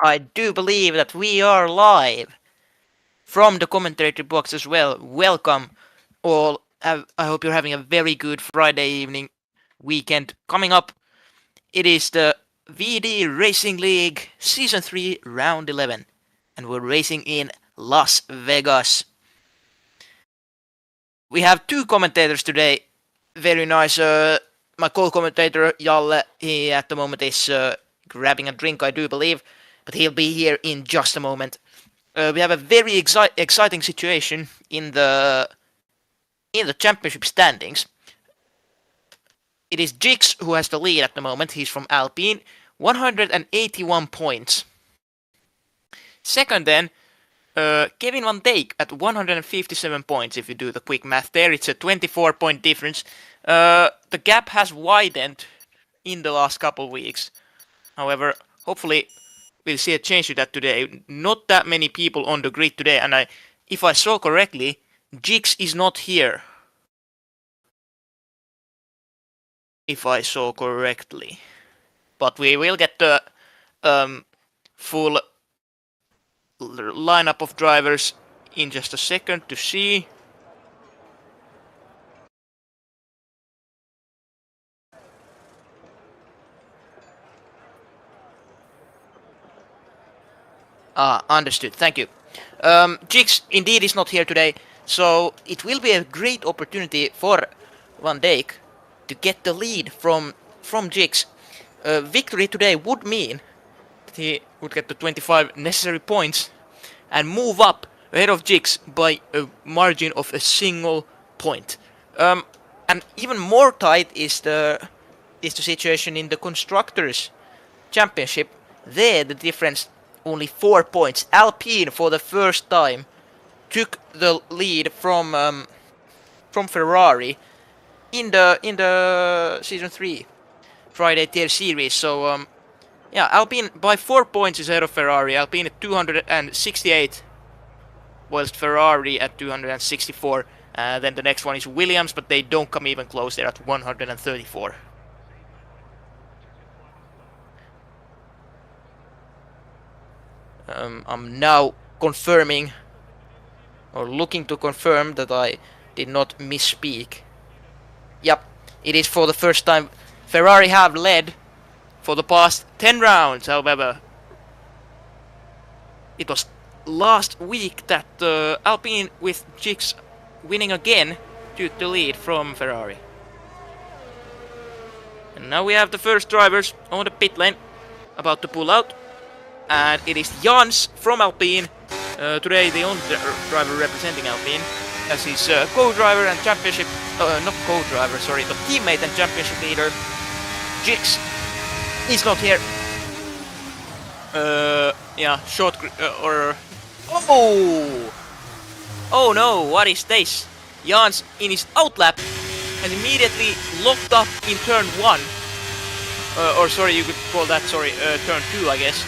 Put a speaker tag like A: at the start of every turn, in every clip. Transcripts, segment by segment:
A: I do believe that we are live from the commentary box as well. Welcome all. I hope you're having a very good Friday evening weekend coming up. It is the VD Racing League Season 3 Round 11 and we're racing in Las Vegas. We have two commentators today. Very nice. My co-commentator Jalle, he at the moment is grabbing a drink, I do believe, but he'll be here in just a moment. We have a very exciting situation in the championship standings. It is Jix who has the lead at the moment. He's from Alpine, 181 points. Second then, Kevin Van Dijk at 157 points. If you do the quick math there, it's a 24-point difference. The gap has widened in the last couple of weeks. However, hopefully we'll see a change to that today. Not that many people on the grid today, and if I saw correctly, Jix is not here. If I saw correctly. But we will get the full lineup of drivers in just a second to see. Understood. Thank you. Jix indeed is not here today, so it will be a great opportunity for Van Dijk to get the lead from Jix. Victory today would mean that he would get the 25 necessary points and move up ahead of Jix by a margin of a single point. And even more tight is the situation in the Constructors' Championship. There the difference only 4 points. Alpine for the first time took the lead from Ferrari in the Season 3 Friday Tier Series. So yeah, Alpine by 4 points is ahead of Ferrari. Alpine at 268, whilst Ferrari at 264. Then the next one is Williams, but they don't come even close. They're at 134. I'm now confirming, or looking to confirm, that I did not misspeak. Yep, it is for the first time. Ferrari have led for the past 10 rounds, however. It was last week that Alpine with Jix winning again took the lead from Ferrari. And now we have the first drivers on the pit lane about to pull out. And it is Jans from Alpine, today the only driver representing Alpine, as his co-driver and championship, not co-driver, sorry, but teammate and championship leader, Jix, is not here. Yeah, short, oh no, what is this? Jans, in his outlap, has immediately locked up in turn 1. Or sorry, you could call that, turn 2, I guess.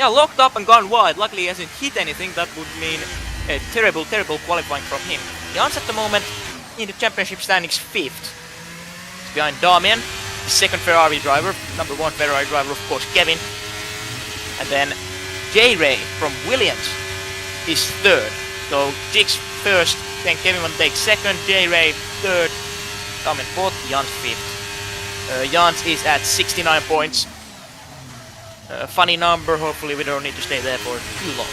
A: Yeah, locked up and gone wide. Luckily he hasn't hit anything. That would mean a terrible qualifying from him. Jans at the moment in the championship standings 5th. He's behind Damian, the second Ferrari driver, number 1 Ferrari driver, of course, Kevin. And then J-Ray from Williams is 3rd. So Jix 1st, then Kevin Van Dijk 2nd, J-Ray 3rd, Damian 4th, Jans 5th. Jans is at 69 points. Funny number, hopefully we don't need to stay there for too long.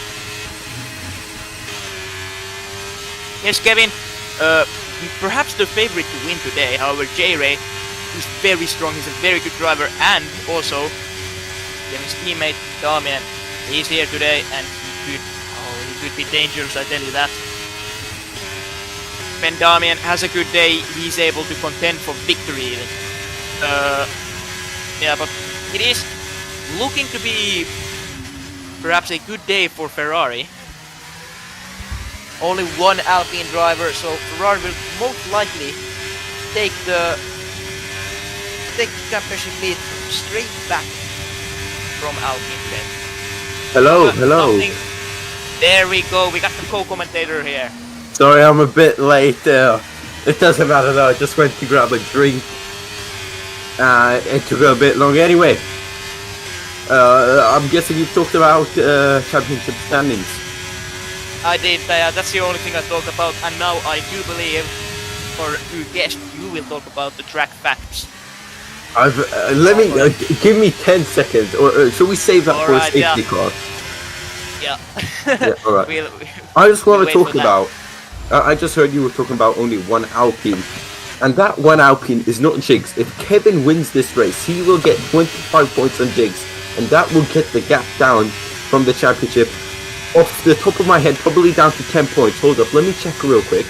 A: Yes, Kevin, perhaps the favorite to win today, however, J-Ray is very strong, he's a very good driver, and also Kevin's teammate, Damian, he's here today, and he could be dangerous, I tell you that. When Damian has a good day, he's able to contend for victory even. Yeah, but it is looking to be perhaps a good day for Ferrari. Only one Alpine driver, so Ferrari will most likely take the championship lead straight back from Alpine today.
B: Hello.
A: There we go, we got the co-commentator here.
B: Sorry, I'm a bit late. It doesn't matter though, I just went to grab a drink. It took a bit long anyway. I'm guessing you talked about championship standings.
A: I did. That's the only thing I talked about, and now I do believe, or you guessed, you will talk about the track facts.
B: Let me give me 10 seconds, or should we save that for a safety car?
A: Yeah.
B: Yeah, all right. I just want to talk about. I just heard you were talking about only one Alpine, and that one Alpine is not Jigs. If Kevin wins this race, he will get 25 points on Jigs, and that will get the gap down from the championship. Off the top of my head, probably down to 10 points. Hold up, let me check real quick.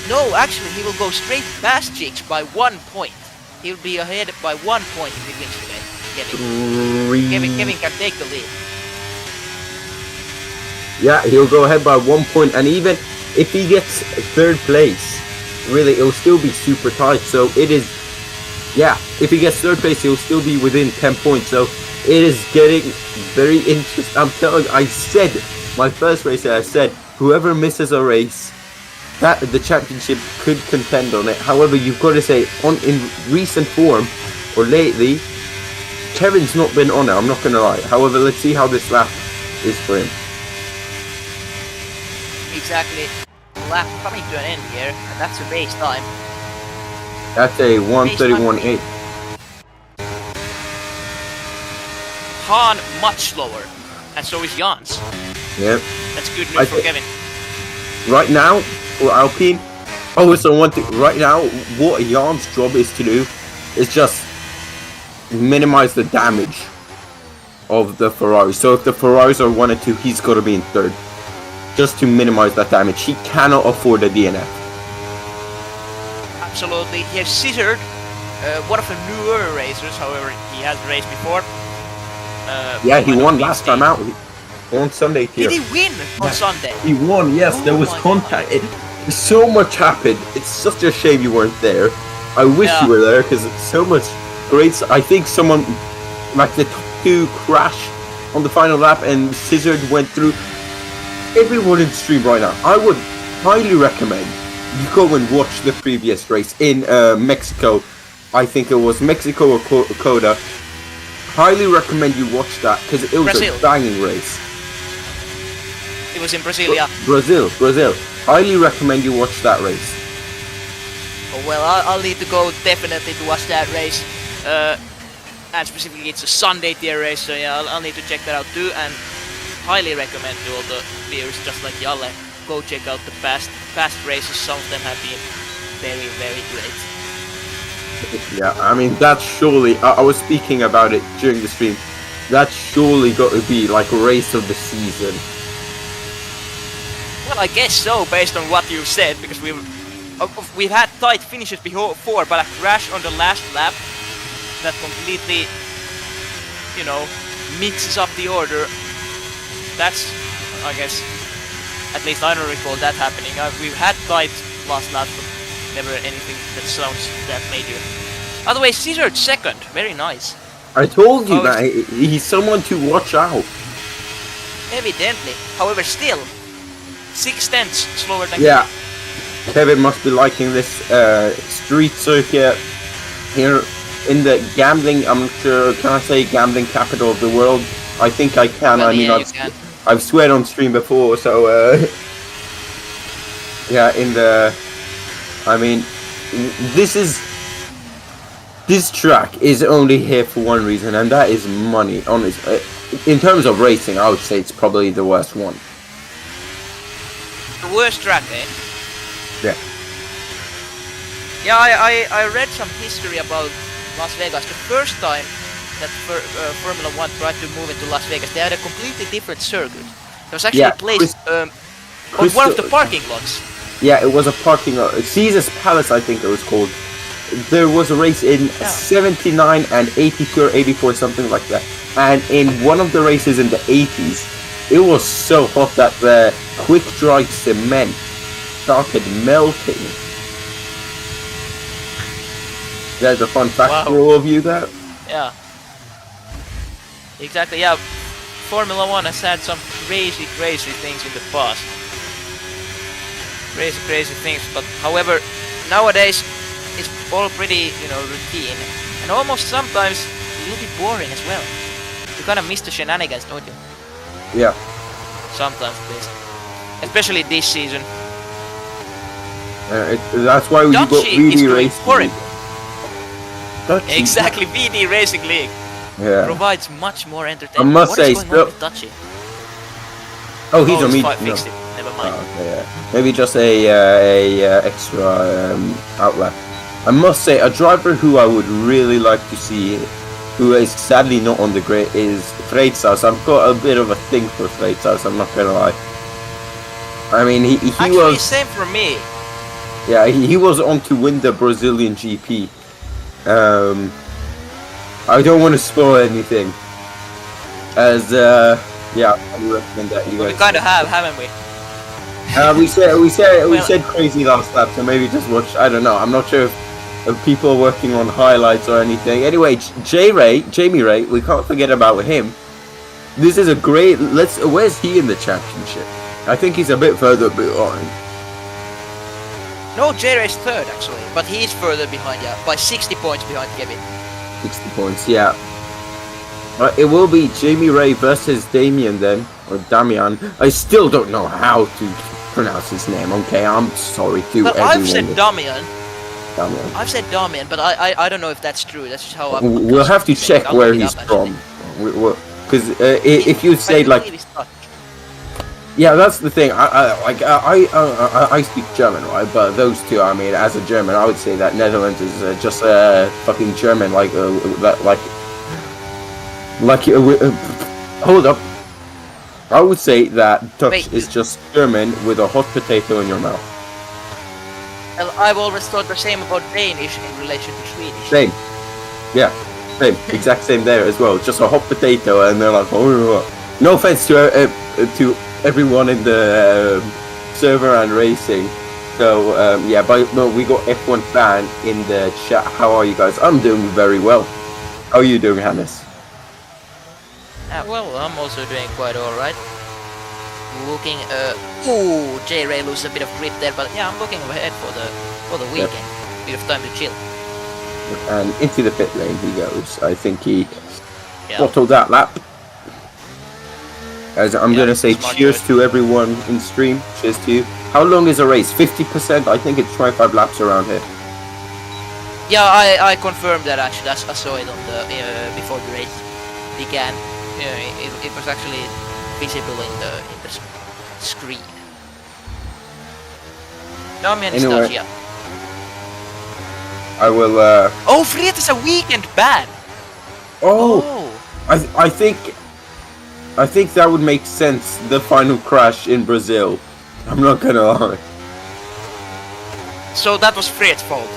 A: No, actually, he will go straight past Jigs by 1 point. He'll be ahead by 1 point if he wins today. Kevin can take the lead.
B: Yeah, he'll go ahead by 1 point, and even if he gets third place, really, it'll still be super tight. So it is, yeah, if he gets third place, he'll still be within 10 points. So it is getting very interesting. I'm telling you, I said, my first race, I said, whoever misses a race, that the championship could contend on it. However, you've got to say, in recent form, or lately, Kevin's not been on it, I'm not going to lie. However, let's see how this lap is for him.
A: Exactly. Lap coming to an end here, and that's a race time.
B: That's a 1:31.8.
A: Han much slower, and so is Jans.
B: Yeah.
A: That's good news for Kevin.
B: Right now, for Alpine, so one thing, right now, what Jan's job is to do is just minimize the damage of the Ferrari. So if the Ferraris are 1 and 2, he's got to be in third. Just to minimize that damage. He cannot afford a DNF.
A: Absolutely. He has scissored one of the newer racers, however, he has raced before.
B: Yeah, he won last time out. On Sunday here.
A: Did he win on Sunday?
B: He won, yes. There was contact. So much happened. It's such a shame you weren't there. I wish you were there because it's so much great. I think someone, like the top 2 crashed on the final lap and scissored went through. Everyone in the stream right now, I would highly recommend you go and watch the previous race in Mexico. I think it was Mexico or Coda. Highly recommend you watch that because it was a banging race.
A: It was in Brazil, yeah.
B: Brazil. Highly recommend you watch that race.
A: Oh, well, I'll need to go definitely to watch that race. And specifically, it's a Sunday tier race, so yeah, I'll need to check that out too. And highly recommend to all the viewers, just like Jalle, go check out the past races. Some of them have been very, very great.
B: Yeah, I mean, that's surely, I was speaking about it during the stream, that's surely got to be like a race of the season.
A: Well, I guess so, based on what you've said, because we've had tight finishes before, but a crash on the last lap that completely, you know, mixes up the order. That's, I guess, at least I don't recall that happening. We've had tight last lap, but never anything that sounds that major. Otherwise, scissored second. Very nice.
B: I told you that he's someone to watch out.
A: Evidently. However, still, 6/10 slower than
B: Kevin. Kevin must be liking this street circuit here in the gambling. I'm not sure. Can I say gambling capital of the world? I think I can.
A: Well,
B: I mean,
A: yeah,
B: I've swear on stream before, so yeah. I mean, this track is only here for one reason, and that is money. Honestly, in terms of racing, I would say it's probably the worst one.
A: The worst track, eh?
B: Yeah.
A: Yeah, I read some history about Las Vegas. The first time that Formula 1 tried to move into Las Vegas, they had a completely different circuit. It was actually placed on one of the parking lots.
B: Yeah, it was a parking lot. Caesar's Palace, I think it was called. There was a race in 79 and 82 or 84, something like that. And in one of the races in the 80s, it was so hot that the quick dry cement started melting. There's a fun fact for all of you there.
A: Yeah. Exactly, yeah. Formula 1 has had some crazy things in the past. Crazy things, but however, nowadays, it's all pretty, routine. And almost sometimes a little bit boring as well. You kind of miss the shenanigans, don't you?
B: Yeah.
A: Sometimes, at least. Especially this season.
B: That's why we got
A: Dutchie is
B: VD
A: doing
B: Racing
A: horrible.
B: League. Dutchie.
A: Exactly, VD Racing League
B: Yeah.
A: provides much more entertainment.
B: I must
A: What
B: say,
A: is going on with Dutchie?
B: Oh, he's on
A: it's
B: me.
A: 560. Never mind.
B: Oh, okay, yeah. Maybe just a extra outlet. I must say, a driver who I would really like to see, who is sadly not on the grid, is Freitas. I've got a bit of a thing for Freitas, I'm not gonna lie. I mean, he
A: Actually,
B: was...
A: same for me.
B: Yeah, he was on to win the Brazilian GP. I don't want to spoil anything. As, yeah, I would recommend that you guys...
A: We kind of have, haven't we?
B: we said crazy last lap, so maybe just watch. I don't know. I'm not sure if people are working on highlights or anything. Anyway, Jamie Ray, we can't forget about him. This is a great. Where's he in the championship? I think he's a bit further behind.
A: No, J-Ray's third actually, but he is further behind, yeah, by 60 points behind Kevin.
B: 60 points, yeah. It will be Jamie Ray versus Damien then, or Damian. I still don't know how to pronounce his name. Okay, I'm sorry to
A: Well,
B: everyone.
A: I've said Damian.
B: Damian.
A: I've said Damian, but I don't know if that's true. That's just how I'm.
B: We'll have to check
A: I'll
B: where
A: look it
B: he's
A: up,
B: from. Because if you say
A: I
B: like,
A: believe he's Dutch.
B: yeah, that's the thing. I speak German, right? But those two, I mean, as a German, I would say that Netherlands is just fucking German, hold up. I would say that Dutch
A: Wait.
B: is just German with a hot potato in your mouth.
A: Well, I've always thought the same about Danish in relation to Swedish.
B: Same. Yeah. Same. Exact same there as well. Just a hot potato, and they're like, oh. No offense to everyone in the server and racing. So yeah, but no, we got F1 fan in the chat. How are you guys? I'm doing very well. How are you doing, Hannes?
A: Well, I'm also doing quite alright. Looking, ooh, J-Ray loses a bit of grip there, but yeah, I'm looking ahead for the weekend.
B: Yep.
A: Bit of time to chill.
B: And into the pit lane he goes. I think he
A: Yeah.
B: bottled that lap. As I'm gonna say, cheers
A: choice.
B: to everyone in stream. Cheers to you. How long is a race? 50%? I think it's 25 laps around here.
A: Yeah, I confirmed that actually. I saw it on the before the race began. It was actually visible in the screen. Damian is
B: Anyway.
A: Dutch, yeah.
B: I will.
A: Oh, Friet is a weekend ban.
B: Oh, I think that would make sense. The final crash in Brazil. I'm not gonna lie.
A: So that was Friet's fault.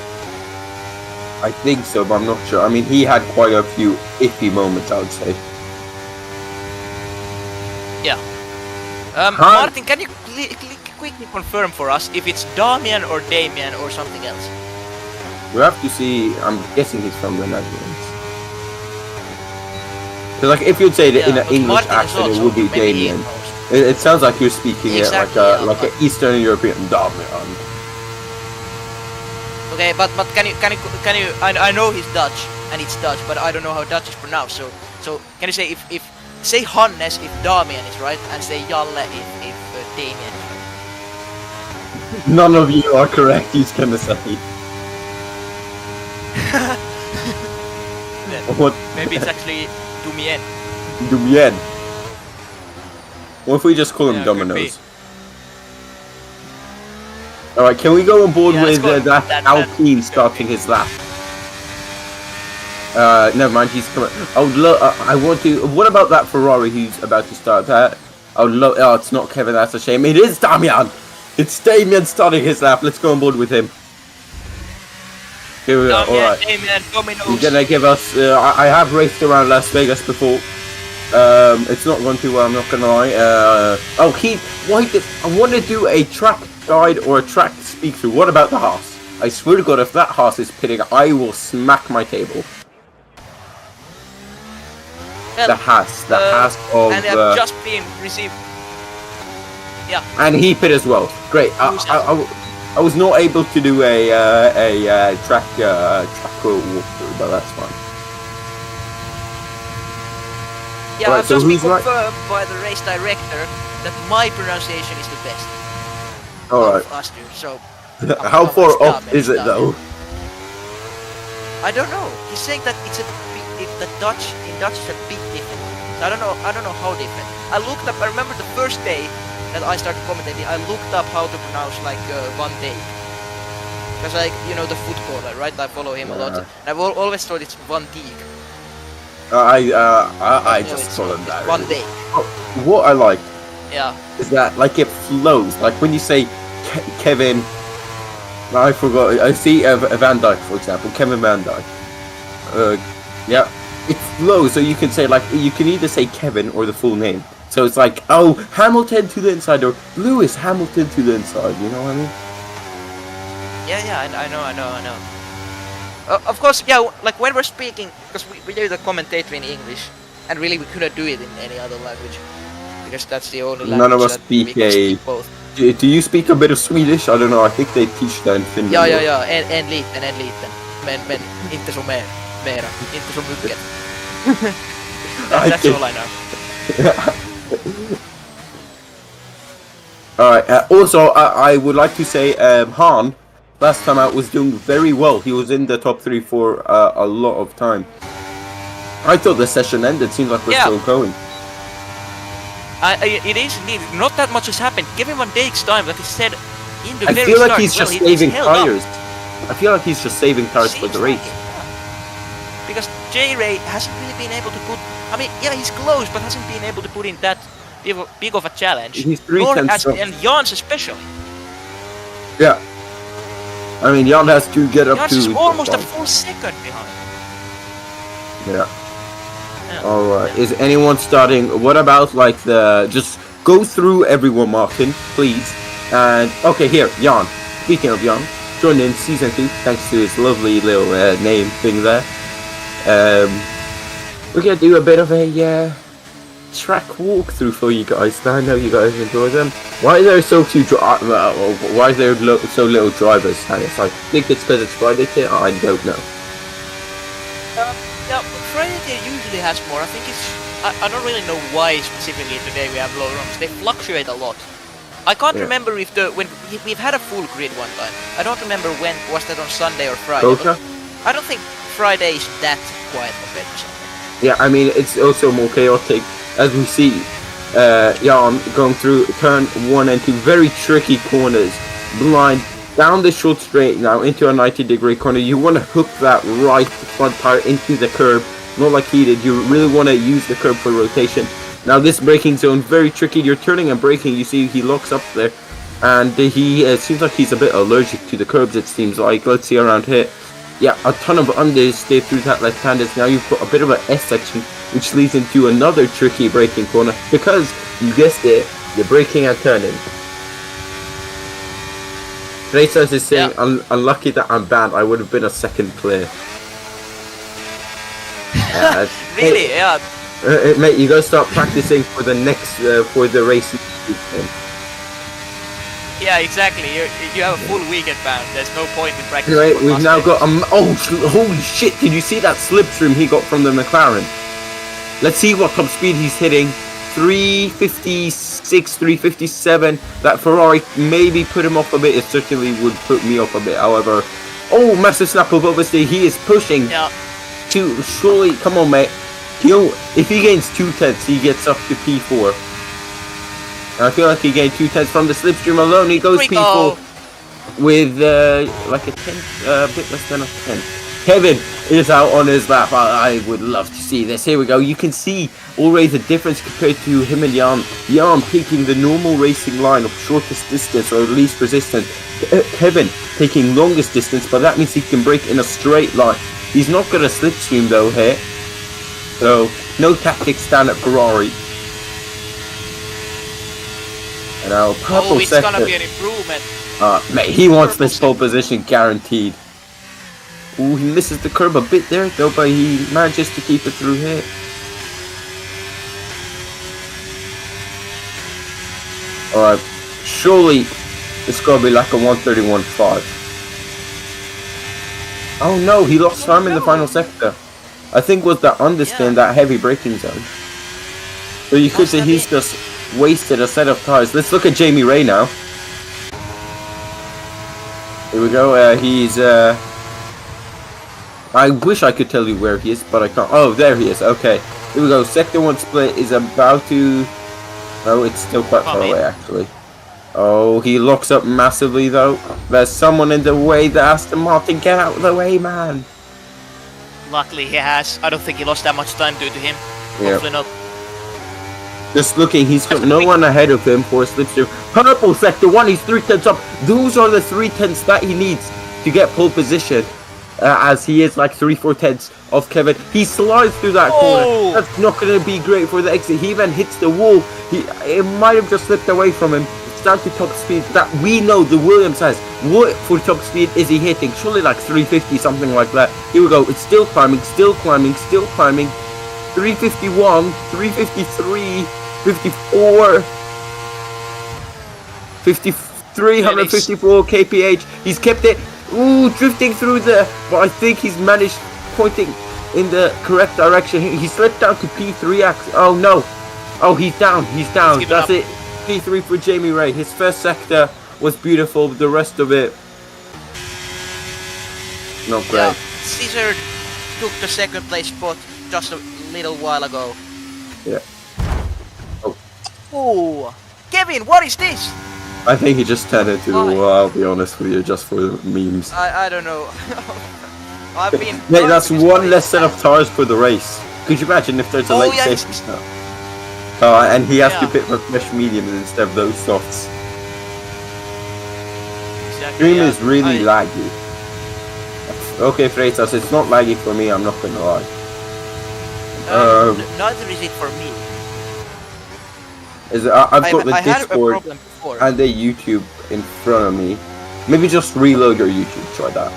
B: I think so, but I'm not sure. I mean, he had quite a few iffy moments, I would say.
A: Yeah.
B: Huh?
A: Martin, can you quickly confirm for us if it's Damian or Damien or something else?
B: We have to see. I'm guessing he's from the Netherlands. So, like, if you'd say that in an
A: but
B: English
A: Martin is
B: accent, it
A: also,
B: would be
A: maybe he
B: Damien.
A: knows.
B: It sounds like you're speaking
A: Exactly,
B: it
A: yeah,
B: like an Eastern European Damian.
A: Okay, but can you? I know he's Dutch and it's Dutch, but I don't know how Dutch is pronounced. So can you say if say Hannes if Damian is right and say Jalle if Damien is right?
B: None of you are correct. He's gonna say. What?
A: Maybe it's actually Dumien.
B: Dumien. What if we just call him
A: Yeah, could
B: Dominoes? Alright, can we go on board
A: Yeah, let's
B: with
A: go
B: that
A: that-
B: Alpine starting his lap? Never mind, he's coming. I want to. What about that Ferrari who's about to start that? I would love. Oh, it's not Kevin, that's a shame. It is Damian! It's Damien starting his lap. Let's go on board with him. Here we go, alright.
A: Damien, Dominoes.
B: He's gonna give us. I have raced around Las Vegas before. It's not gone too well, I'm not gonna lie. I want to do a track guide or a track speak through. What about the Haas? I swear to God, if that Haas is pitting, I will smack my table.
A: Well,
B: The Haas of.
A: and they have just been received. Yeah.
B: And he pit as well. Great. I was not able to do a track walkthrough, but that's fine.
A: Yeah,
B: Alright,
A: I've
B: so
A: just been
B: who's right?
A: confirmed by the race director that my pronunciation is the best
B: Alright.
A: of us two. So
B: How far up is it though?
A: I don't know. He's saying that it's a bit, the Dutch in Dutch is a bit different. So I don't know how different. I looked up. I remember the first day that I started commentating. I looked up how to pronounce like Van Dijk. Because like the footballer, right? I follow him a lot. And I've always thought it's Van Dijk.
B: I just call him that.
A: Van Dijk.
B: What I like
A: Yeah.
B: is that like it flows. Like when you say Kevin, I forgot. I see Van Dijk, for example, Kevin Van Dijk. Yeah, it flows. So you can say like you can either say Kevin or the full name. So it's like, oh, Hamilton to the inside or Lewis Hamilton to the inside. You know what I mean?
A: Yeah, I know. Of course, yeah. Like when we're speaking, because we do the commentatory in English, and really we couldn't do it in any other language, because that's the only language
B: None of us
A: that
B: speak
A: we can speak both.
B: Do you speak a bit of Swedish? I don't know. I think they teach that in Finland.
A: Ja. En liten. Men inte så mera. Inte så mycket. That's all I know.
B: Alright, also, I would like to say Han, last time out, was doing very well. He was in the top 3 for a lot of time. I thought the session ended. Seems like we're still going.
A: It is indeed. Not that much has happened. Kevin Van Dijk's time, like I said in the
B: I
A: very
B: feel
A: start,
B: like he's just saving tires. I feel like he's just saving tires for the race.
A: Because J-Ray hasn't really been able to put... I mean, yeah, he's close, but hasn't been able to put in that big of a challenge.
B: He's 3/10
A: and Jans especially.
B: Yeah. I mean, Jan has to get up
A: Jans
B: to...
A: is almost a full second behind.
B: Yeah. Alright, is anyone starting? What about like the... Just go through everyone, Martin, please. And, okay, here, Jan. Speaking of Jan, joined in Season 2, thanks to his lovely little name thing there. We're going to do a bit of a track walkthrough for you guys. I know you guys enjoy them. Why are there so few why is there so little drivers? I think it's because it's Friday here. I don't know.
A: Yeah, Friday Tier usually has more. I think it's... I don't really know why specifically today we have low runs. They fluctuate a lot. I can't remember if when we've had a full grid one time. I don't remember when was that, on Sunday or Friday. I don't think Friday is that quiet compared to Sunday.
B: Yeah, I mean it's also more chaotic as we see Jan going through turn 1 and 2 very tricky corners, blind down the short straight now into a 90-degree corner. You want to hook that right front tire into the curb, not like he did. You really want to use the curb for rotation. Now this braking zone, very tricky. You're turning and braking. You see he locks up there. And he seems like he's a bit allergic to the curbs, it seems like. Let's see around here. Yeah, a ton of unders stay through that left-handed. Now you've got a bit of an S section, which leads into another tricky braking corner. Because, you guessed it, you're braking and turning. Racers is saying, unlucky that I'm banned. I would have been a second player.
A: Really? Yeah.
B: Mate, you gotta start practicing for the next for the race.
A: Yeah, exactly. You have a full weekend ban. There's no point in practicing.
B: Anyway, we've now got holy shit! Did you see that slipstream he got from the McLaren? Let's see what top speed he's hitting. 356, 357. That Ferrari maybe put him off a bit. It certainly would put me off a bit. However, oh, massive snap of overstay. He is pushing to surely. Come on, mate. If he gains 2/10, he gets up to P4. I feel like he gained 2/10 from the slipstream alone. He goes P4 with like a 10, a bit less than a 10. Kevin is out on his lap. I would love to see this. Here we go. You can see already the difference compared to him and Jan. Jan taking the normal racing line of shortest distance or least resistance. Kevin taking longest distance, but that means he can brake in a straight line. He's not going to slipstream though here. So, no tactics stand at Ferrari. And now, purple
A: it's
B: sector.
A: gonna be an improvement.
B: Mate, he wants this pole position guaranteed. Ooh, he misses the curb a bit there, though, but he manages to keep it through here. Alright, surely it's gonna be like a 131.5. Oh no, he lost time in the final sector. I think was that understand that heavy braking zone. So you could
A: Must
B: say
A: have
B: he's
A: been.
B: just wasted a set of tires. Let's look at Jamie Ray now. Here we go. He's. I wish I could tell you where he is, but I can't. Oh, there he is. Okay. Here we go. Sector 1 split is about to. Oh, it's still quite far away, actually. Oh, he locks up massively, though. There's someone in the way. The Aston Martin, get out of the way, man.
A: Luckily he has. I don't think he lost that much time due to him.
B: Yeah.
A: Hopefully not.
B: Just looking, he's got no one ahead of him for a slipstream. Purple sector 1, he's 3/10 up. Those are the 3/10 that he needs to get pole position. As he is like 3/4 of Kevin. He slides through that corner. That's not going to be great for the exit. He even hits the wall. It might have just slipped away from him. It's down to top speed that we know the Williams has. What for top speed is he hitting? Surely like 350, something like that. Here we go. It's still climbing, still climbing, still climbing. 351, 353, 54, 354 kph. He's kept it. Ooh, drifting through there, but I think he's managed pointing in the correct direction. He slipped down to P3 axis. Oh no. Oh, he's down. He's down. That's it. P3 for Jamie Ray. His first sector was beautiful. The rest of it, not great.
A: Yeah, Caesar took the second place spot just a little while ago.
B: Yeah. Oh.
A: Oh, Kevin, what is this?
B: I think he just turned into the wall, I'll be honest with you, just for the memes.
A: I don't know. I've been.
B: Mate, that's one less set of tires for the race. Could you imagine if there's a late safety stop? And he has to pit for fresh mediums instead of those softs.
A: Exactly,
B: Stream is really laggy. Okay, Freitas, it's not laggy for me, I'm not gonna lie.
A: Neither is it for me.
B: I've got the Discord and the YouTube in front of me. Maybe just reload your YouTube, try that.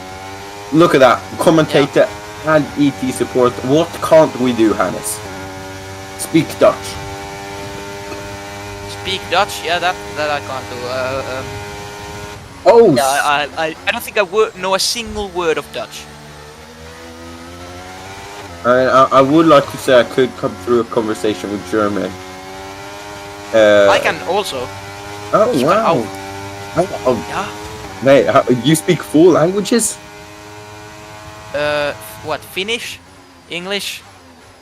B: Look at that, commentator and ET support. What can't we do, Hannes? Speak Dutch.
A: Speak Dutch? Yeah, that I can't do.
B: Oh!
A: Yeah, I don't think I know a single word of Dutch.
B: I would like to say I could come through a conversation with German.
A: I can also.
B: Oh wow!
A: Yeah.
B: Mate, you speak 4 languages?
A: What? Finnish, English?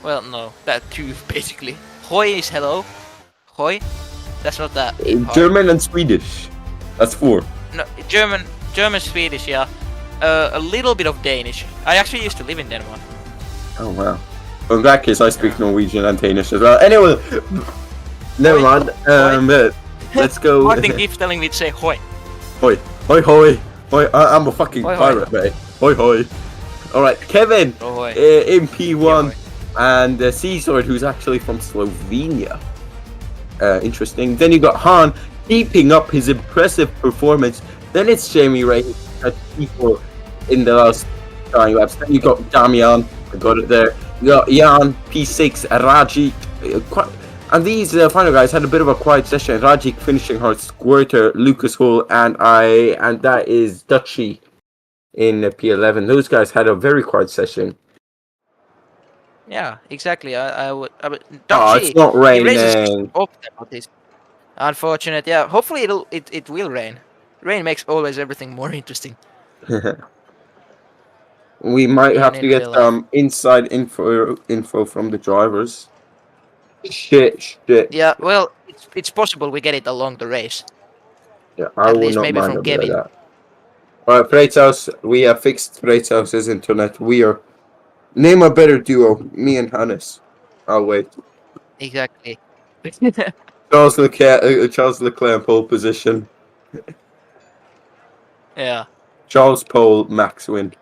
A: Well, no, that 2 basically. Hoi is hello. Hoi. That's not that.
B: German and Swedish. That's 4.
A: No, German, Swedish. Yeah. A little bit of Danish. I actually used to live in Denmark.
B: Oh wow. Well, in that case, I speak Norwegian and Danish as well. Anyway, never mind. Let's go.
A: Martin keeps telling me to say hoi.
B: Hoi, hoi, hoi, hoi. I'm a fucking pirate, mate. Hoi, hoi. All right, Kevin in P1 and Caesar, who's actually from Slovenia. Interesting. Then you got Han keeping up his impressive performance. Then it's Jamie Ray at P4 in the last dying laps. Then you got Damian. I got it there. You got Jan P6, Raji. And these final guys had a bit of a quiet session. Rajic finishing hard, Squirter, Lucas Hall, and that is Dutchy in P11. Those guys had a very quiet session.
A: Yeah, exactly. I would.
B: Dutchy, it's not raining.
A: Unfortunate. Yeah. Hopefully it will rain. Rain makes always everything more interesting.
B: We might have to get some inside info from the drivers. Shit.
A: Yeah, well, it's possible we get it along the race.
B: Yeah, I will not
A: maybe
B: mind
A: from Kevin.
B: that. Alright, Freithaus, we have fixed Freithaus' internet. We are... Name a better duo, me and Hannes. I'll wait.
A: Exactly.
B: Charles Leclerc in pole position.
A: Yeah.
B: Charles pole, Max win.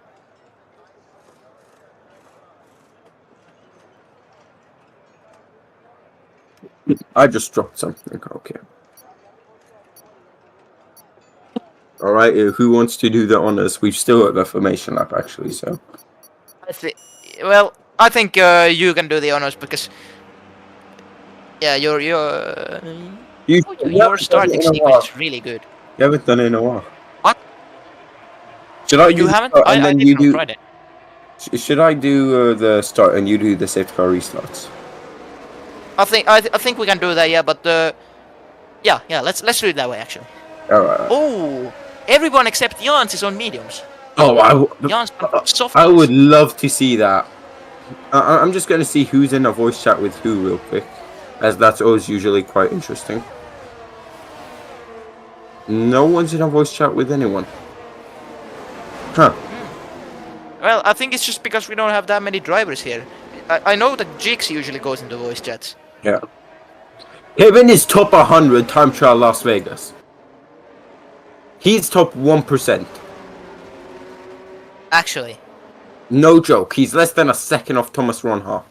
B: I just dropped something. Okay. Alright, who wants to do the honors? We've still got the formation lap actually, so.
A: I think you can do the honors because your starting sequence is really good.
B: You haven't done it in a while.
A: What?
B: Should I
A: You haven't? I did on Friday.
B: Should I do the start and you do the safety car restarts?
A: I think we can do that. Yeah, but yeah. Let's do it that way actually.
B: Alright.
A: Oh, everyone except Jans is on mediums.
B: Oh,
A: Jans on soft.
B: I would love to see that. I'm just going to see who's in a voice chat with who real quick, as that's always usually quite interesting. No one's in a voice chat with anyone. Huh.
A: Well, I think it's just because we don't have that many drivers here. I know that Jix usually goes into voice chats.
B: Yeah. Kevin is top 100 time trial Las Vegas. He's top 1%.
A: Actually.
B: No joke. He's less than a second off Thomas Ronha.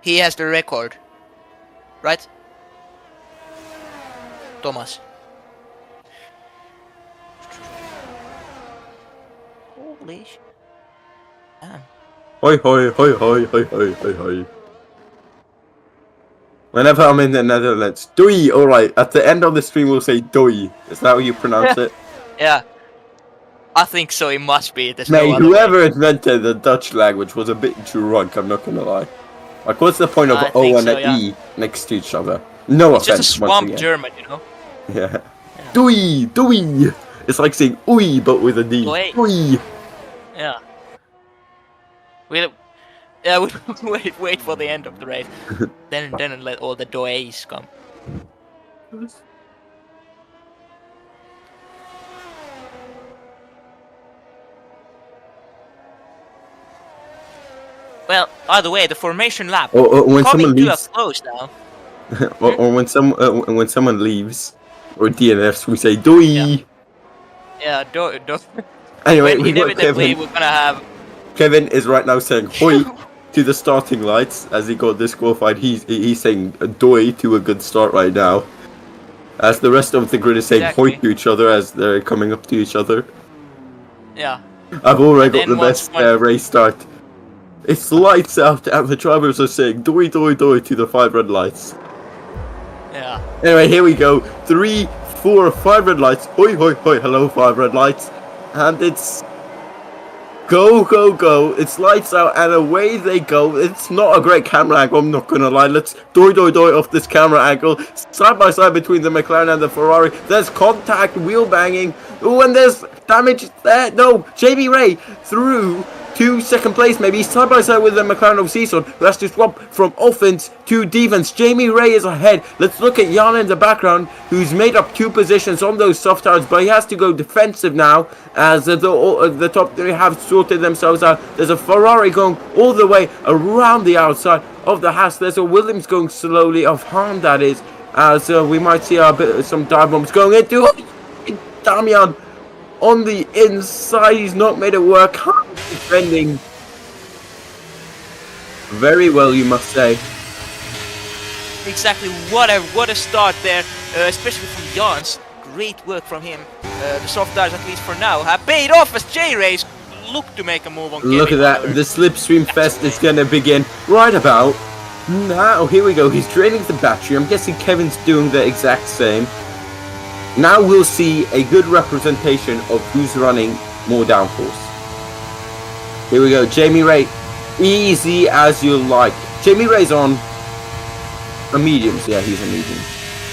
A: He has the record. Right? Thomas. Holy sh... Damn.
B: Hoi hoi hoi hoi hoi hoi hoi hoi. Whenever I'm in the Netherlands, doei. Alright, at the end of the stream we'll say doei. Is that how you pronounce it?
A: Yeah. I think so, it must be. There's
B: Mate,
A: no other
B: whoever
A: way.
B: invented the Dutch language was a bit drunk, I'm not gonna lie. Like, what's the point of
A: I
B: O
A: think
B: and
A: so,
B: an
A: yeah.
B: E next to each other? No
A: It's
B: offense,
A: just a
B: once
A: swamp
B: again.
A: German, you know?
B: Yeah. Doei, doei. It's like saying oi, but with a D.
A: Doei.
B: Doei.
A: Yeah. We'll wait for the end of the race. then let all the doeis come. Well, either way, the formation lap
B: Or when
A: coming
B: someone
A: to a
B: leaves,
A: close now.
B: or when someone leaves, or DNFs, we say doei.
A: Yeah,
B: Anyway,
A: when
B: we got
A: inevitably
B: Kevin.
A: we're gonna have.
B: Kevin is right now saying hoi to the starting lights as he got disqualified. He's saying doi to a good start right now. As the rest of the grid is saying
A: Exactly.
B: hoi to each other as they're coming up to each other.
A: Yeah.
B: I've already got
A: then
B: the
A: once
B: best race start. It's lights out and the drivers are saying doi doi doi to the 5 red lights.
A: Yeah.
B: Anyway, here we go. 3, 4, 5 red lights. Hoi hoi hoi, hello 5 red lights. And it's go, go, go. It's lights out and away they go. It's not a great camera angle, I'm not gonna lie. Let's doi doi doi off this camera angle. Side by side between the McLaren and the Ferrari. There's contact, wheel banging. Oh, and there's damage there. No, Jamie Ray through to second place, maybe side by side with the McLaren of Season, who has to swap from offense to defense. Jamie Ray is ahead. Let's look at Jan in the background, who's made up 2 positions on those soft tires, but he has to go defensive now as the top 3 have sorted themselves out. There's a Ferrari going all the way around the outside of the Haas. There's a Williams going slowly off harm, that is, as we might see some dive bombs going into Damian on the inside. He's not made it work. Defending very well, you must say.
A: Exactly. What a start there, especially from Jans. Great work from him. The soft tires, at least for now, have paid off as J-Race look to make a move on.
B: Look at that. The slipstream fest is going to begin right about now. Here we go. He's draining the battery. I'm guessing Kevin's doing the exact same. Now we'll see a good representation of who's running more downforce. Here we go. Jamie Ray, easy as you like. Jamie Ray's on a mediums. Yeah, he's a medium.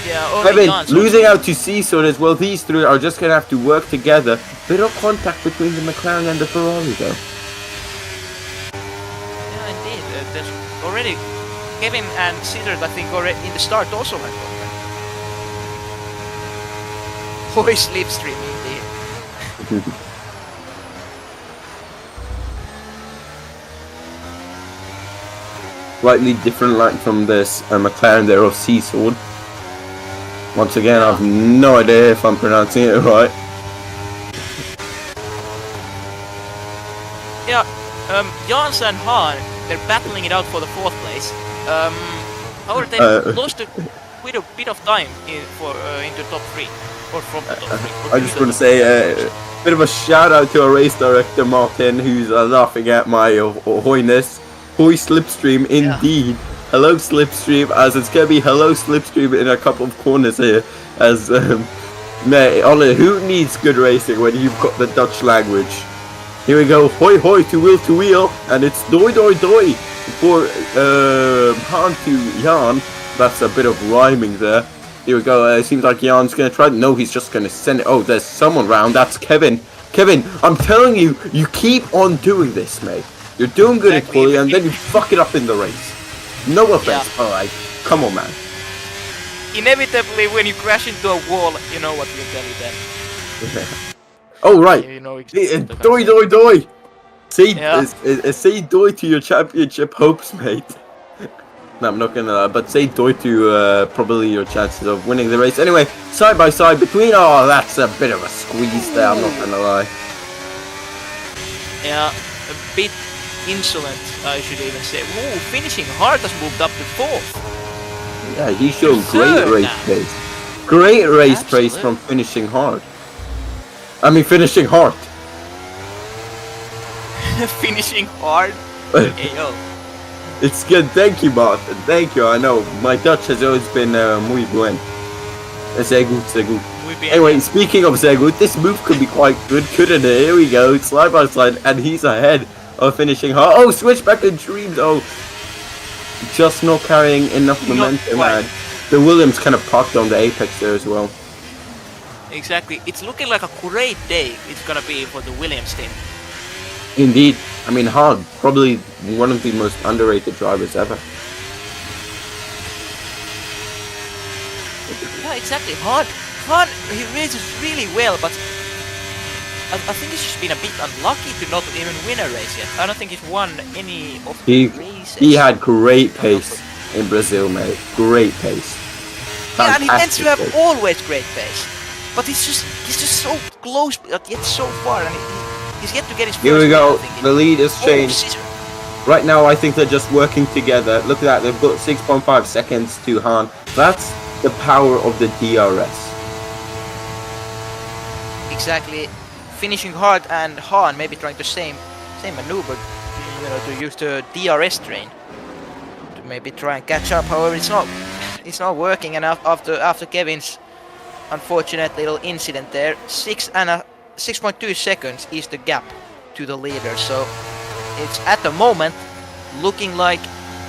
A: Yeah,
B: Kevin
A: Jans
B: losing out to Seasword as well. These 3 are just going to have to work together. Bit of contact between the McLaren and the Ferrari though.
A: Yeah, indeed. There's already Kevin and Caesar, I think, already in the start also had contact. Boy, slipstream indeed.
B: Slightly different line from this McLaren there of Seasword. Once again, I have no idea if I'm pronouncing it right.
A: Yeah, Jans and Hahn, they're battling it out for the 4th place. However, they lost a bit of time into top 3. Or from the top 3.
B: I just want to say a bit of a shout out to our race director Martin, who's laughing at my hoyness. Hoi Slipstream, indeed. Yeah. Hello Slipstream, as it's going to be hello Slipstream in a couple of corners here. As, mate, who needs good racing when you've got the Dutch language? Here we go, hoi hoi to wheel, and it's doi doi doi. for Han to Jan. That's a bit of rhyming there. Here we go. It seems like Jan's going to try. No, he's just going to send it. Oh, there's someone round. That's Kevin. Kevin, I'm telling you, you keep on doing this, mate. You're doing good at quality, and then you fuck it up in the race. No offense.
A: Yeah.
B: Alright, come on, man.
A: Inevitably, when you crash into a wall, you know what we'll tell you then.
B: Oh, right.
A: You know exactly
B: Doi, doi, doi. Say,
A: Yeah.
B: say doi to your championship hopes, mate. No, I'm not gonna lie, but say doi to probably your chances of winning the race. Anyway, side by side between. Oh, that's a bit of a squeeze there. I'm not gonna lie.
A: Yeah, a bit insolent, I should even say. Ooh, finishing hard has moved up to 4th.
B: Yeah, he showed
A: Third
B: great race
A: now.
B: pace. Great race pace
A: Absolutely.
B: from finishing hard. I mean, finishing hard.
A: Finishing hard. Hey, yo.
B: It's good. Thank you, Martin. Thank you. I know my Dutch has always been muy buen. Sehr gut, sehr gut.
A: Muy bien.
B: Anyway, speaking of sehr gut, this move could be quite good, couldn't it? Here we go, slide by slide, and he's ahead of finishing hard. Oh, switch back to dreams. Oh, just not carrying enough
A: Not
B: momentum.
A: quite.
B: And the Williams kind of parked on the apex there as well.
A: Exactly. It's looking like a great day it's gonna be for the Williams team.
B: Indeed. I mean, hard. Probably one of the most underrated drivers ever.
A: Yeah, exactly. Hard. He races really well, but I think he's just been a bit unlucky to not even win a race yet. I don't think he's won any of the races.
B: He had great pace in Brazil, mate. Great pace.
A: Yeah, and he tends to have
B: Fantastic pace.
A: always great pace. But he's just so close, but yet so far, and he's yet to get his first
B: Here we
A: win,
B: go.
A: I think.
B: The lead has
A: Oh,
B: changed.
A: scissor.
B: Right now, I think they're just working together. Look at that. They've got 6.5 seconds to Han. That's the power of the DRS.
A: Exactly. Finishing hard, and Han maybe trying the same maneuver, to use the DRS train to maybe try and catch up. However, it's not working enough after Kevin's unfortunate little incident there. 6.2 seconds is the gap to the leader, so it's at the moment looking like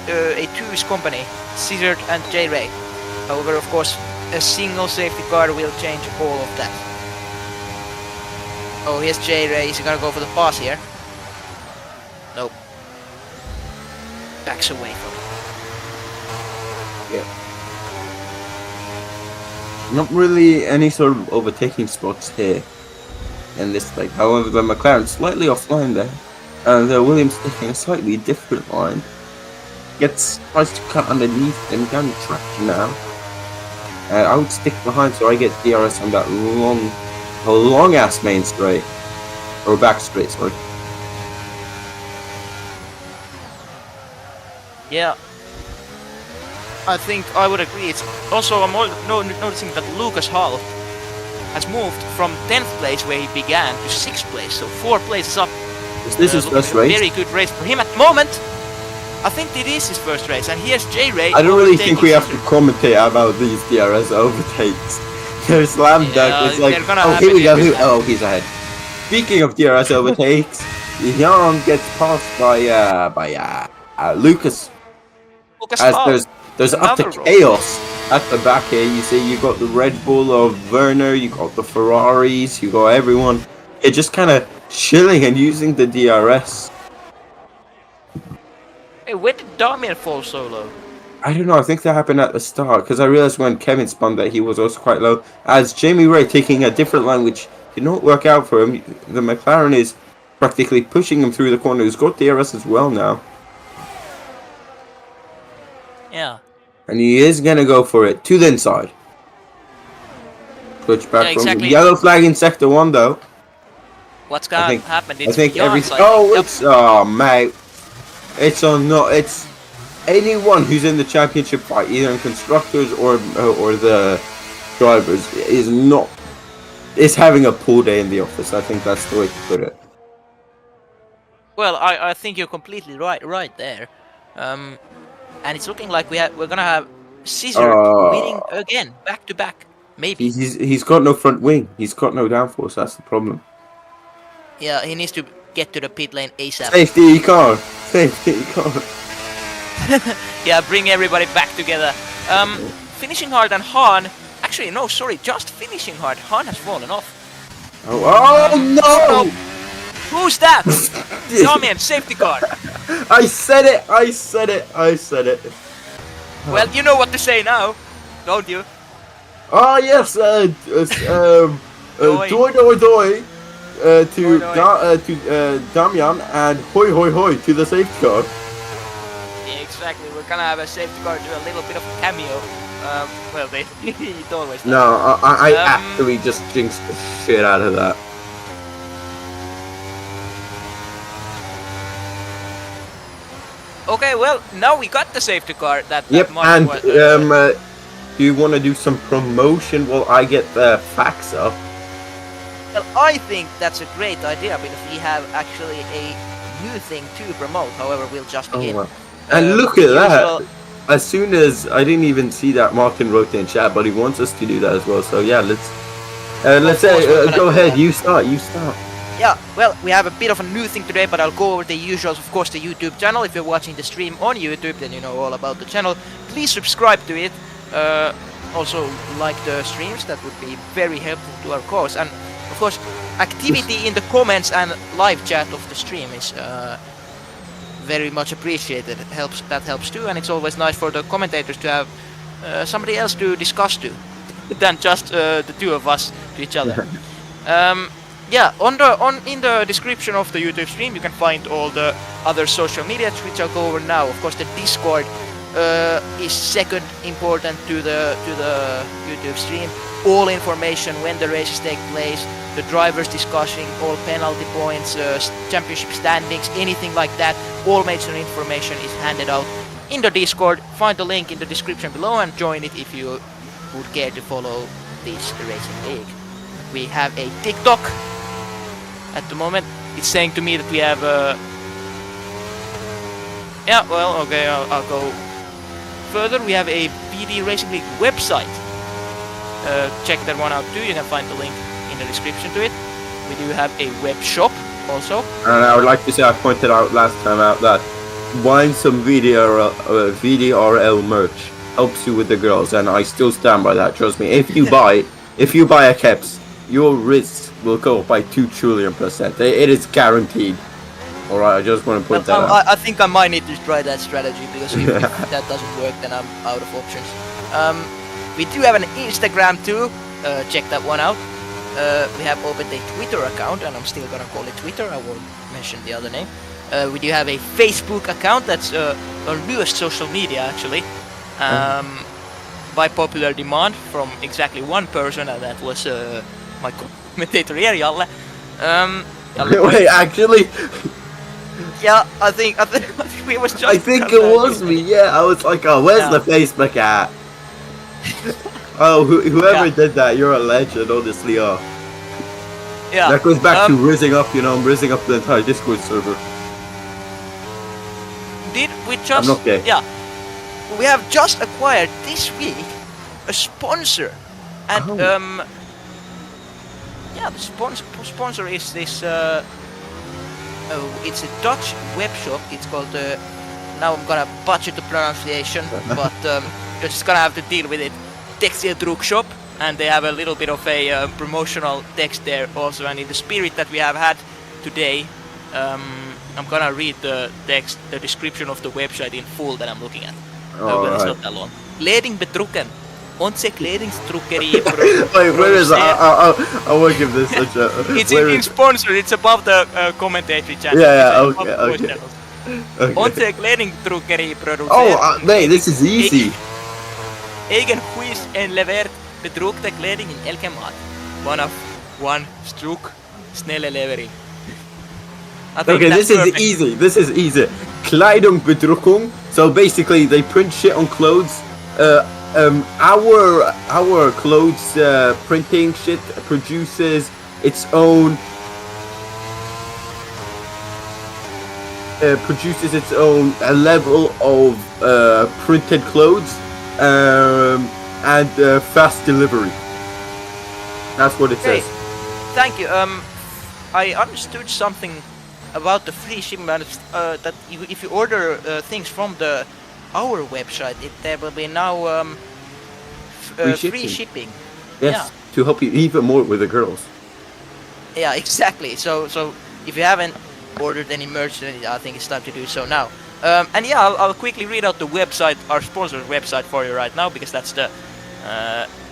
A: a two's company, Scissor and J Ray. However, of course, a single safety car will change all of that. Oh, here's J Ray. Is he gonna go for the pass here? Nope. Backs away from it.
B: Yeah. Not really any sort of overtaking spots here in this leg. However, the McLaren slightly offline there. And the Williams taking a slightly different line. Tries to cut underneath and down the traction now. I would stick behind so I get DRS on that long ass main straight. Or back straight, sorry.
A: Yeah. I think I would agree. It's also I'm noticing that Lucas Hall has moved from 10th place where he began to 6th place, so 4 places up.
B: Is this his
A: Looking
B: first
A: like a
B: race?
A: very good race for him at the moment. I think it is his first race, and here's J Ray.
B: I don't really think we have to commentate about these DRS overtakes. They're slam dunk.
A: Yeah,
B: It's like,
A: they're gonna
B: oh, here we
A: happen
B: go.
A: every time.
B: Oh, he's ahead. Speaking of DRS overtakes, Jan gets passed by Lucas.
A: Lucas
B: As
A: Hall.
B: there's utter
A: Another roll.
B: chaos at the back here. You see, you got the Red Bull of Werner, you got the Ferraris, you got everyone. It's just kind of chilling and using the DRS.
A: Hey, where did Damir fall so low?
B: I don't know. I think that happened at the start because I realized when Kevin spun that he was also quite low. As Jamie Ray taking a different line, which did not work out for him. The McLaren is practically pushing him through the corner. He's got DRS as well now,
A: Yeah.
B: and he is gonna go for it to the inside. Switch back
A: Yeah,
B: from
A: exactly.
B: yellow flag in sector 1 though.
A: What's
B: I
A: gonna
B: think-
A: happen?
B: I think
A: Jan's,
B: everything.
A: I think.
B: Oh,
A: Yep.
B: it's mate. It's on. No, it's anyone who's in the championship fight, either in constructors or the drivers, is having a poor day in the office. I think that's the way to put it.
A: Well, I think you're completely right there. And it's looking like we're gonna have Scissor winning again, back to back, maybe.
B: He's got no front wing. He's got no downforce. That's the problem.
A: Yeah, he needs to get to the pit lane ASAP.
B: Safety car. Safety car.
A: Yeah, bring everybody back together. Finishing hard and Han. Actually, no, sorry, just finishing hard. Han has fallen off.
B: Oh no!
A: Who's that? Damian, safety car.
B: I said it! I said it! I said it!
A: Well, you know what to say now, don't you?
B: Oh yes!
A: Doi.
B: Doi doi doi! To
A: Doi.
B: Damian and hoi hoi hoi to the safety car.
A: Yeah, exactly. We're gonna have a safety car do a little bit of cameo. Well, it always does.
B: No, I actually just jinxed the shit out of that.
A: Okay, well, now we got the safety car that
B: Yep,
A: Martin
B: and
A: was,
B: do you want to do some promotion while I get the facts up?
A: well, I think that's a great idea because we have actually a new thing to promote. However, we'll just begin.
B: Wow. And look at
A: usual-
B: that! As soon as I didn't even see that Martin wrote in chat, but he wants us to do that as well. So yeah, let's
A: course we're gonna
B: go
A: do
B: ahead.
A: that.
B: You start. You start.
A: Yeah, well, we have a bit of a new thing today, but I'll go over the usuals. Of course, the YouTube channel. If you're watching the stream on YouTube, then you know all about the channel. Please subscribe to it. Also, like the streams. That would be very helpful to our cause. And of course, activity in the comments and live chat of the stream is very much appreciated. That helps too, and it's always nice for the commentators to have somebody else to discuss to than just the two of us to each other. Yeah, in the description of the YouTube stream you can find all the other social medias which I'll go over now. Of course, the Discord is second important to the YouTube stream. All information when the races take place, the drivers discussing all penalty points, championship standings, anything like that. All major information is handed out in the Discord. Find the link in the description below and join it if you would care to follow this racing league. We have a TikTok. At the moment, it's saying to me that we have yeah, well, okay, I'll go further. We have a VD Racing League website. Check that one out too. You can find the link in the description to it. We do have a web shop also.
B: And I would like to say I pointed out last time out that buying some VDRL merch helps you with the girls, and I still stand by that. Trust me. If you buy a caps, your risks will go up by 2 trillion%. It is guaranteed. Alright, I just want to point that out.
A: I think I might need to try that strategy because if that doesn't work, then I'm out of options. We do have an Instagram too. Check that one out. We have opened a Twitter account, and I'm still gonna call it Twitter. I won't mention the other name. We do have a Facebook account. That's our newest social media actually. By popular demand from exactly one person, and that was my commentator here, Jalle.
B: Wait, actually,
A: yeah, I think we was just.
B: I think it was me. Yeah, I was like, oh, where's the Facebook at? Oh, whoever did that, you're a legend, honestly. Oh,
A: yeah.
B: That goes back to rizzing up. I'm rizzing up the entire Discord server.
A: Did we just?
B: I'm not gay.
A: Yeah, we have just acquired this week a sponsor, and yeah, the sponsor is this. It's a Dutch web shop. It's called. Now I'm gonna butcher the pronunciation, but you're just gonna have to deal with it. Textiltruk shop, and they have a little bit of a promotional text there also. And in the spirit that we have had today, I'm gonna read the text, the description of the website in full that I'm looking at. Well, it's not that long. Kledingbedrukken. Onze kledingdrukkerie.
B: Wait, where is that? I won't give this such a.
A: It's in sponsor. It's above the commentary channel.
B: Yeah, okay.
A: Onze kledingdrukkerie produceert.
B: Oh, nee, this is easy.
A: Eigen huis en levert bedrukte kleding in elke maat. One stroke, snelle levering.
B: Okay, this is easy. This is easy. Kleidungbedruckung. So basically, they print shit on clothes. Our clothes printing shit produces its own level of printed clothes and fast delivery. That's what it says.
A: Thank you. I understood something about the free shipping, that if you order things from the our website, there will be now free shipping.
B: Yes, to help you even more with the girls.
A: Yeah, exactly. So if you haven't ordered any merch, then I think it's time to do so now. And yeah, I'll quickly read out the website, our sponsor's website for you right now, because that's the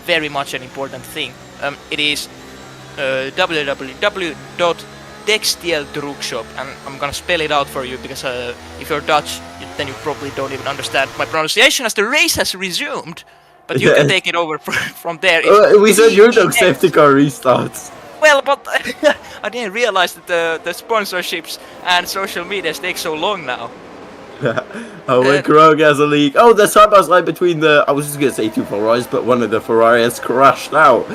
A: very much an important thing. It is www.textiledrugshop, and I'm gonna spell it out for you because if you're Dutch, then you probably don't even understand my pronunciation as the race has resumed. But you can take it over from there.
B: We said you're the safety car restarts.
A: Well, but I didn't realize that the sponsorships and social medias take so long now.
B: When Krog has a leak. Oh, the side by side between the. I was just gonna say two Ferraris, but one of the Ferrari has crashed out.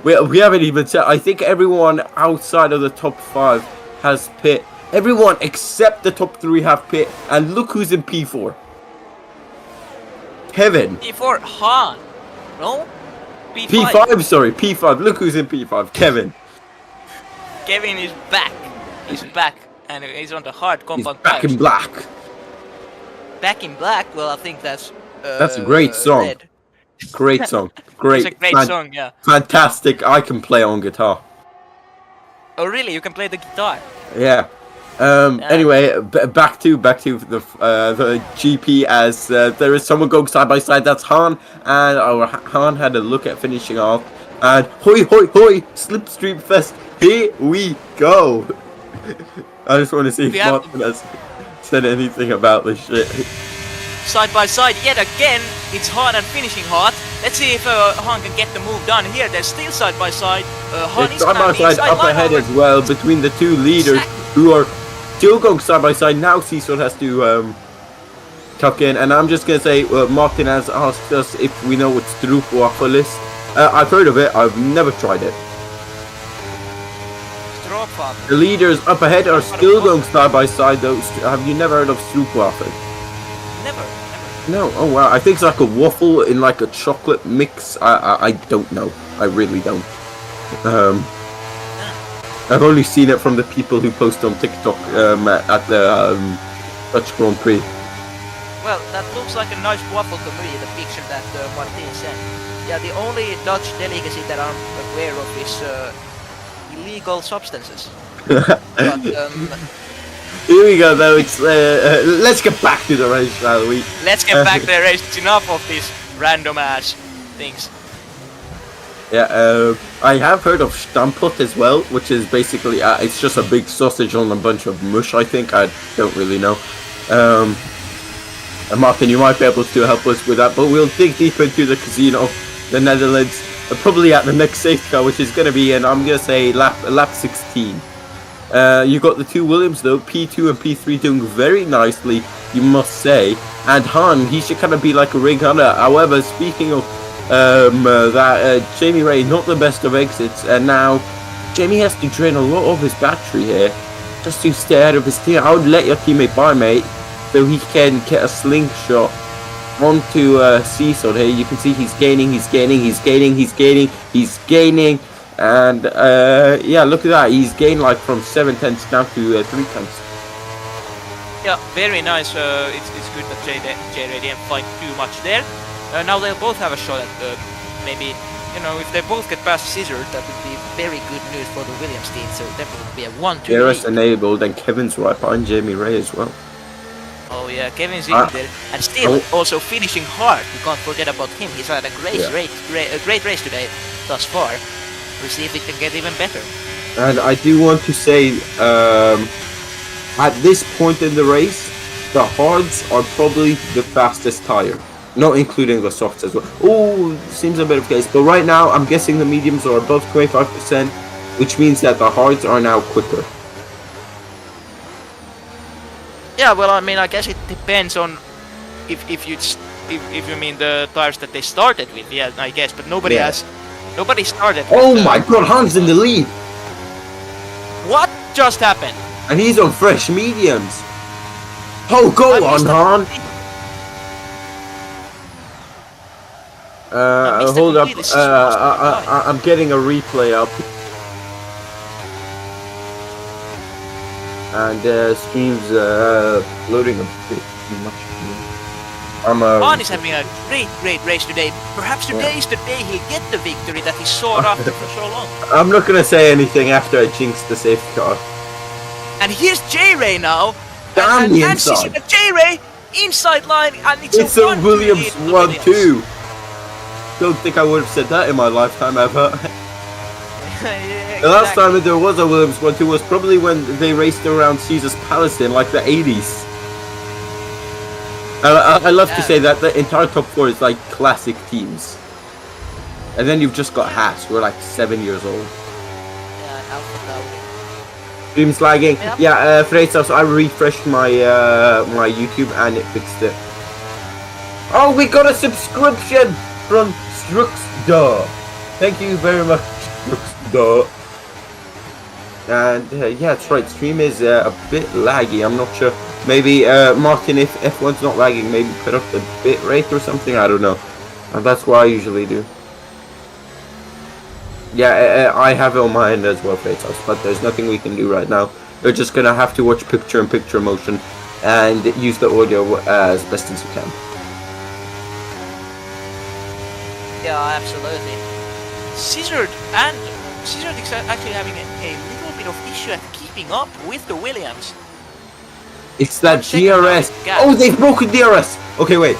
B: We haven't even said. I think everyone outside of the top 5 has pit. Everyone except the top 3 have pit, and look who's in P4. Kevin.
A: P4 Han. No.
B: P5, sorry, P5. Look who's in P5. Kevin.
A: Kevin is back. He's back, and he's on the hard compound.
B: He's back in black.
A: Back in black. Well, I think that's
B: a great song.
A: Red.
B: Great song. Great.
A: It's a great song. Yeah.
B: Fantastic. I can play on guitar.
A: Oh, really? You can play the guitar?
B: Yeah. Anyway, back to the GP as there is someone going side by side. That's Han, and our Han had a look at finishing off. And hoi hoi hoi, Slipstream Fest. Here we go. I just want to see if Martin has said anything about this shit.
A: Side by side yet again. It's Han and finishing hard. Let's see if Han can get the move done here. They're still side by side. Han is
B: side by side up ahead as well between the two leaders who are still going side by side. Now Cecil has to tuck in, and I'm just gonna say Martin has asked us if we know what stroopwafel is. I've heard of it. I've never tried it. The leaders up ahead are still going side by side though. Have you never heard of stroopwafel?
A: Never.
B: No. Oh wow. I think it's like a waffle in like a chocolate mix. I don't know. I really don't. I've only seen it from the people who post on TikTok at the Dutch Grand Prix.
A: Well, that looks like a nice waffle to me, the picture that Martin sent. Yeah, the only Dutch delicacy that I'm aware of is illegal substances. But,
B: here we go though, it's, let's get back to the race, shall we?
A: Let's get back to the race, it's enough of these random ass things.
B: Yeah, I have heard of Stampot as well, which is basically, it's just a big sausage on a bunch of mush, I think. I don't really know. And Martin, you might be able to help us with that, but we'll dig deeper into the casino, the Netherlands, probably at the next safety car, which is going to be in, I'm going to say, lap 16. You got the two Williams, though, P2 and P3 doing very nicely, you must say. And Han, he should kind of be like a ring hunter. However, speaking of Jamie Ray, not the best of exits, and now Jamie has to drain a lot of his battery here just to stay out of his team. I would let your teammate by, mate, so he can get a slingshot onto Cecil here. You can see he's gaining, and yeah, look at that, he's gained like from 7 tenths down to 3 tenths.
A: Yeah, very nice. It's good that J-Ray didn't fight too much there. Now they'll both have a shot at maybe, you know, if they both get past Scissor, that would be very good news for the Williams team. So definitely be a 1-2.
B: Garrett's enabled, and Kevin's right behind Jamie Ray as well.
A: Oh yeah, Kevin's in there, and still also finishing hard. We can't forget about him. He's had a great race today thus far. We'll see if it can get even better.
B: And I do want to say, at this point in the race, the hards are probably the fastest tire. Not including the softs as well. Oh, seems a bit of case. But right now, I'm guessing the mediums are above 25%, which means that the hards are now quicker.
A: Yeah, well, I mean, I guess it depends on if you mean the tires that they started with. Yeah, I guess, but nobody started.
B: Oh my God, Han's in the lead.
A: What just happened?
B: And he's on fresh mediums. Oh, go on, Han. Hold up, I'm getting a replay up. And stream's loading a bit too much.
A: Han is having a great race today. Perhaps today is the day he'll get the victory that he sought after for so long.
B: I'm not gonna say anything after I jinx the safety car.
A: And here's J-Ray now.
B: Down the inside.
A: J-Ray inside line, and
B: It's a Williams 1-2. Don't think I would have said that in my lifetime ever.
A: Yeah,
B: The last time that there was a Williams 1-2 was probably when they raced around Caesar's Palace in like the 80s. I love to say that the entire top 4 is like classic teams. And then you've just got Haas, who are like 7 years old. Stream's lagging. Yeah, Freitas, I refreshed my my YouTube and it fixed it. Oh, we got a subscription from Struxda. Thank you very much, Struxda. And yeah, that's right. Stream is a bit laggy. I'm not sure. Maybe Martin, if F1's not lagging, maybe put up the bit rate or something. I don't know. And that's what I usually do. Yeah, I have it on my end as well, Freitas, but there's nothing we can do right now. We're just gonna have to watch picture-in-picture motion and use the audio as best as we can.
A: Yeah, absolutely. Caesar is actually having a little bit of issue at keeping up with the Williams.
B: It's that DRS. Oh, they've broken DRS. Okay, wait.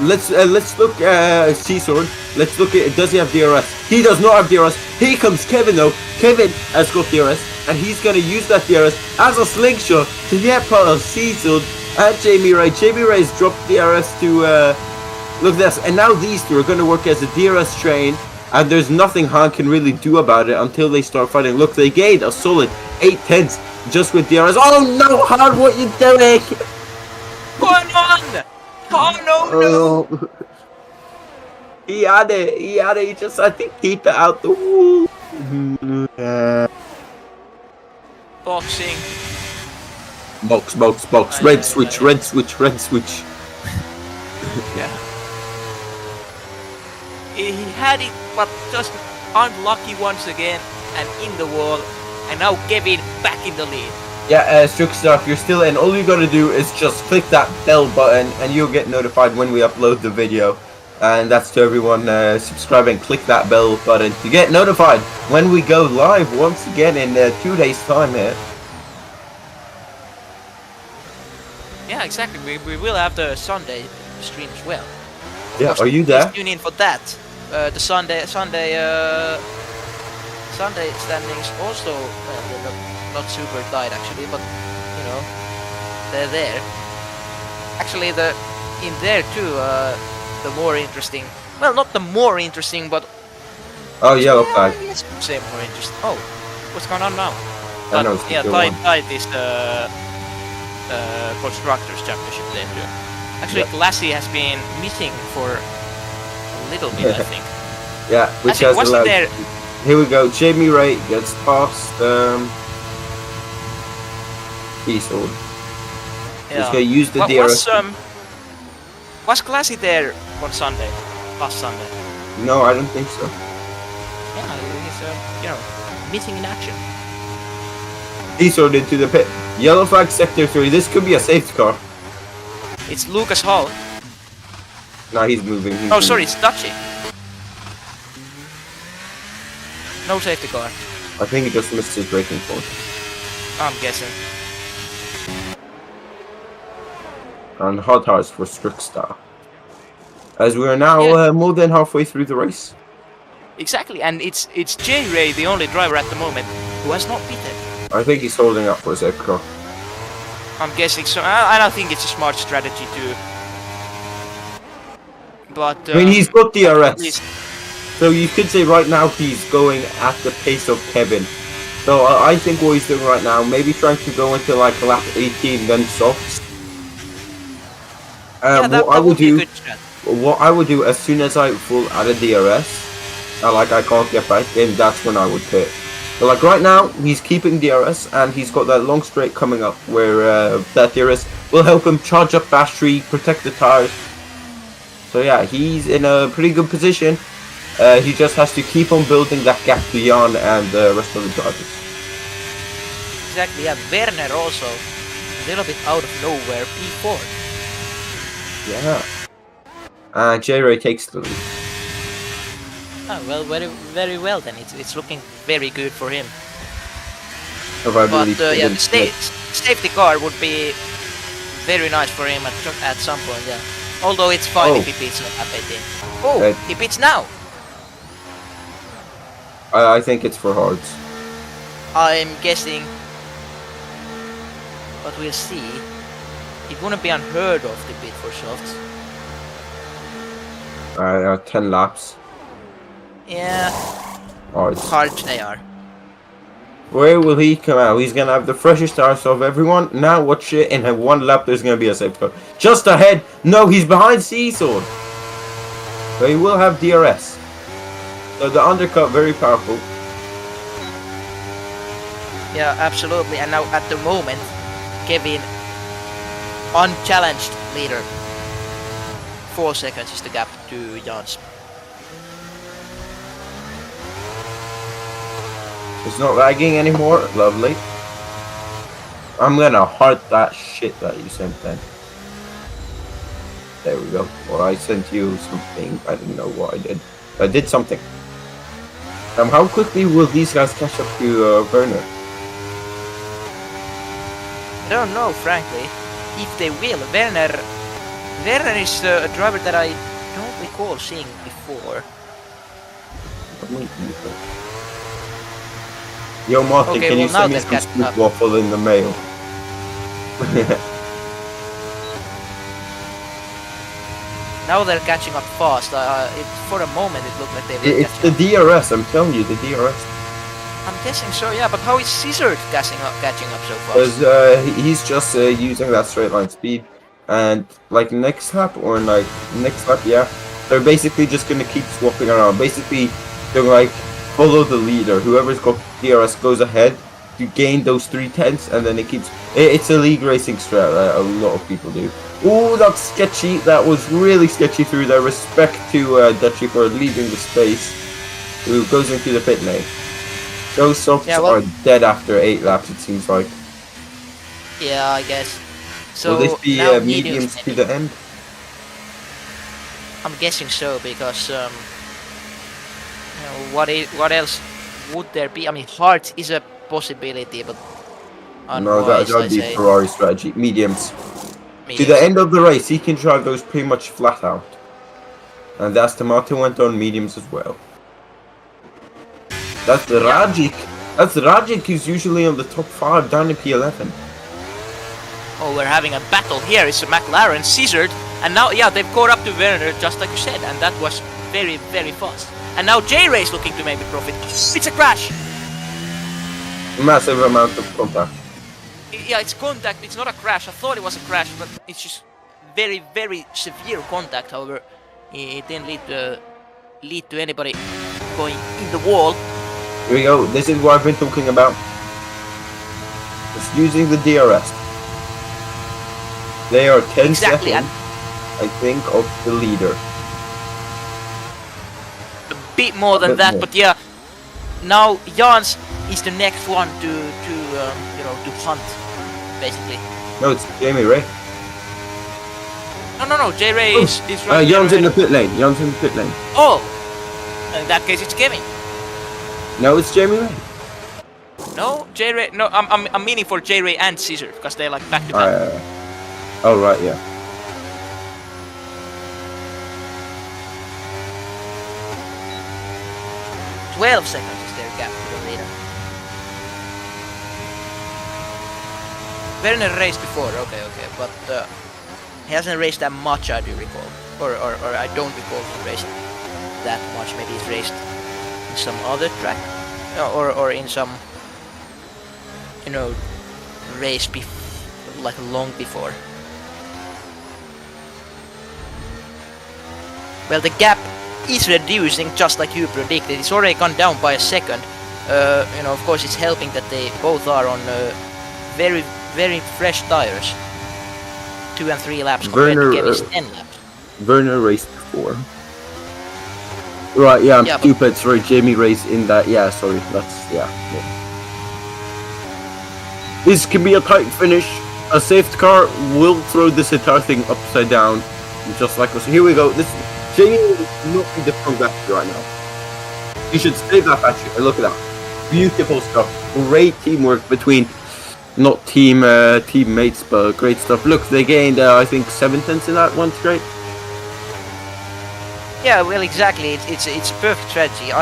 B: Let's look Caesar. Let's look at, does he have DRS? He does not have DRS. Here comes Kevin though. Kevin has got DRS and he's gonna use that DRS as a slingshot to get past Caesar and Jamie Ray. Jamie Ray's dropped DRS to look at this, and now these two are gonna work as a DRS train, and there's nothing Han can really do about it until they start fighting. Look, they gained a solid 8/10 just with DRS. Oh no, Han, what you doing?
A: Come on! Oh no!
B: He had it. He just had to keep it out the wall.
A: Boxing.
B: Box. Red switch.
A: Yeah. He had it, but just unlucky once again, and in the wall. And now Kevin back in the lead.
B: Yeah, Struxdar, if you're still in, all you gotta do is just click that bell button and you'll get notified when we upload the video. And that's to everyone subscribing. Click that bell button to get notified when we go live once again in 2 days' time here.
A: Yeah, exactly. We will have the Sunday stream as well.
B: Yeah, are you there?
A: Tune in for that. The Sunday standings also not super tight actually, but you know they're there. Actually, in there too. The more interesting, well, not the more interesting, but
B: yellow flag.
A: Say more interesting. Oh, what's going on now?
B: I know,
A: yeah, tight is the constructors championship there too. Actually, Lassie has been missing for a little bit, I think.
B: Yeah, which has
A: wasn't there.
B: Here we go. Jamie Ray gets past. He's old.
A: Yeah.
B: He's gonna use the DRS.
A: Was Classy there on Sunday? Last Sunday?
B: No, I don't think so.
A: Yeah, he's missing in action.
B: He's ordered into the pit. Yellow flag sector 3. This could be a safety car.
A: It's Lucas Hall.
B: No, he's moving.
A: Sorry, it's Dutchy. No safety car.
B: I think he just missed his braking point.
A: I'm guessing.
B: And hot tires for Struxdar. As we are now more than halfway through the race.
A: Exactly, and it's J-Ray, the only driver at the moment, who has not beaten.
B: I think he's holding up for a safety car.
A: I'm guessing so. I don't think it's a smart strategy to. But
B: I mean, he's got DRS. So you could say right now he's going at the pace of Kevin. So I think what he's doing right now, maybe trying to go into like lap 18, then softs. What I would do as soon as I pull out of DRS, I can't get back, then that's when I would pit. But like right now, he's keeping DRS and he's got that long straight coming up where that DRS will help him charge up battery, protect the tires. So yeah, he's in a pretty good position. He just has to keep on building that gap to Jan and the rest of the drivers.
A: Exactly, yeah. Werner also a little bit out of nowhere, P4.
B: Yeah. and J-Ray takes the lead.
A: Oh, well, very well then. It's looking very good for him.
B: Probably
A: But yeah, the safety car would be very nice for him at some point. Yeah. Although it's fine if he beats on lap 18. Oh, he beats now.
B: I think it's for hards.
A: I'm guessing, but we'll see. It wouldn't be unheard of to bid for softs.
B: 10 laps.
A: Yeah,
B: Hards.
A: hards they are.
B: Where will he come out? He's gonna have the freshest starts of everyone. Now watch it. In one lap, there's gonna be a safety car. Just ahead. No, he's behind Seesaw. But he will have DRS. So the undercut, very powerful.
A: Yeah, absolutely. And now at the moment, Kevin, unchallenged leader. 4 seconds is the gap to Jans.
B: It's not lagging anymore. Lovely. I'm gonna heart that shit that you sent then. There we go. Or I sent you something. I didn't know what I did. I did something. How quickly will these guys catch up to Werner?
A: I don't know, frankly, if they will. Werner is a driver that I don't recall seeing before.
B: Yo, Martin,
A: Okay,
B: can you
A: well,
B: send me
A: now
B: some
A: they're
B: scoop
A: catching
B: waffle in the mail?
A: Now they're catching up fast. For a moment it looked like they were
B: It's the
A: catching up.
B: DRS, I'm telling you, the DRS.
A: I'm guessing so, yeah, but how is Caesar catching up so fast?
B: Because he's just using that straight line speed. And like next lap, yeah, they're basically just gonna keep swapping around. Basically, they're like, follow the leader. Whoever's got DRS goes ahead to gain those 3/10, and then it keeps. It's a league racing strat. A lot of people do. Oh, that's sketchy. That was really sketchy through there. Respect to Dutchy for leaving the space. Who goes into the pit lane. Those softs are dead after 8 laps. It seems like.
A: Yeah, I guess. So
B: will this be
A: now
B: mediums to the end?
A: I'm guessing so because what else would there be? I mean, hard is a possibility, but
B: No, that would be Ferrari strategy. Mediums. To
A: mediums.
B: the end of the race, he can drive those pretty much flat out. And Aston Martin went on mediums as well. That's the Rajic. That's Rajic who's usually on the top 5 down in P11.
A: Oh, we're having a battle here. It's a McLaren scissored, and now they've caught up to Werner just like you said, and that was very fast. And now J-Ray is looking to maybe profit. It's a crash.
B: Massive amount of contact.
A: Yeah, it's contact. It's not a crash. I thought it was a crash, but it's just very severe contact. However, it didn't lead to anybody going in the wall.
B: Here we go. This is what I've been talking about. It's using the DRS. They are 10
A: exactly,
B: seconds, I think, of the leader.
A: A bit more than that, but yeah. Now Jans is the next one to hunt, basically.
B: No, it's Jamie Ray.
A: No. J-Ray is right.
B: Jan's in the pit lane. Jan's in the pit lane.
A: Oh, in that case, it's Kevin.
B: No, it's Jamie Ray.
A: No, J-Ray. No, I'm meaning for J-Ray and Caesar because they're like back to back.
B: Oh right, yeah.
A: Uh, 12 seconds is their gap to the leader. Werner raced before, okay, but he hasn't raced that much, I do recall, or I don't recall he raced that much. Maybe he's raced in some other track, or in some, race like long before. Well, the gap is reducing just like you predicted. It's already gone down by a second. Of course, it's helping that they both are on very fresh tires. 2 and 3 laps compared to Kevin's 10 laps.
B: Werner raced before. Right, yeah, I'm stupid. Sorry, Jamie raced in that. Yeah, sorry. Yeah. This can be a tight finish. A safety car will throw this entire thing upside down. just like us. Here we go. This Jamie will not be the front battery right now. You should save that battery. Look at that. Beautiful stuff. Great teamwork between not teammates, but great stuff. Look, they gained I think 7 tenths in that one straight.
A: Yeah, well, exactly. It's a perfect strategy.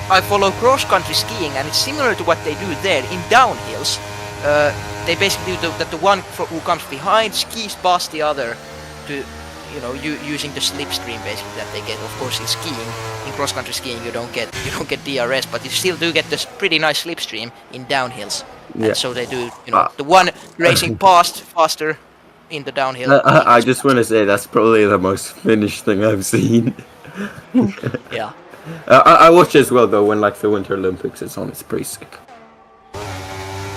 A: I follow cross-country skiing, and it's similar to what they do there in downhills. They basically do that the one who comes behind skis past the other to, using the slipstream basically that they get. Of course, in skiing, in cross-country skiing, you don't get DRS, but you still do get this pretty nice slipstream in downhills.
B: Yeah.
A: And so they do, the one racing past faster in the downhill.
B: I just want to say that's probably the most finished thing I've seen.
A: Yeah.
B: I watch as well though when like the Winter Olympics is on. It's pretty sick.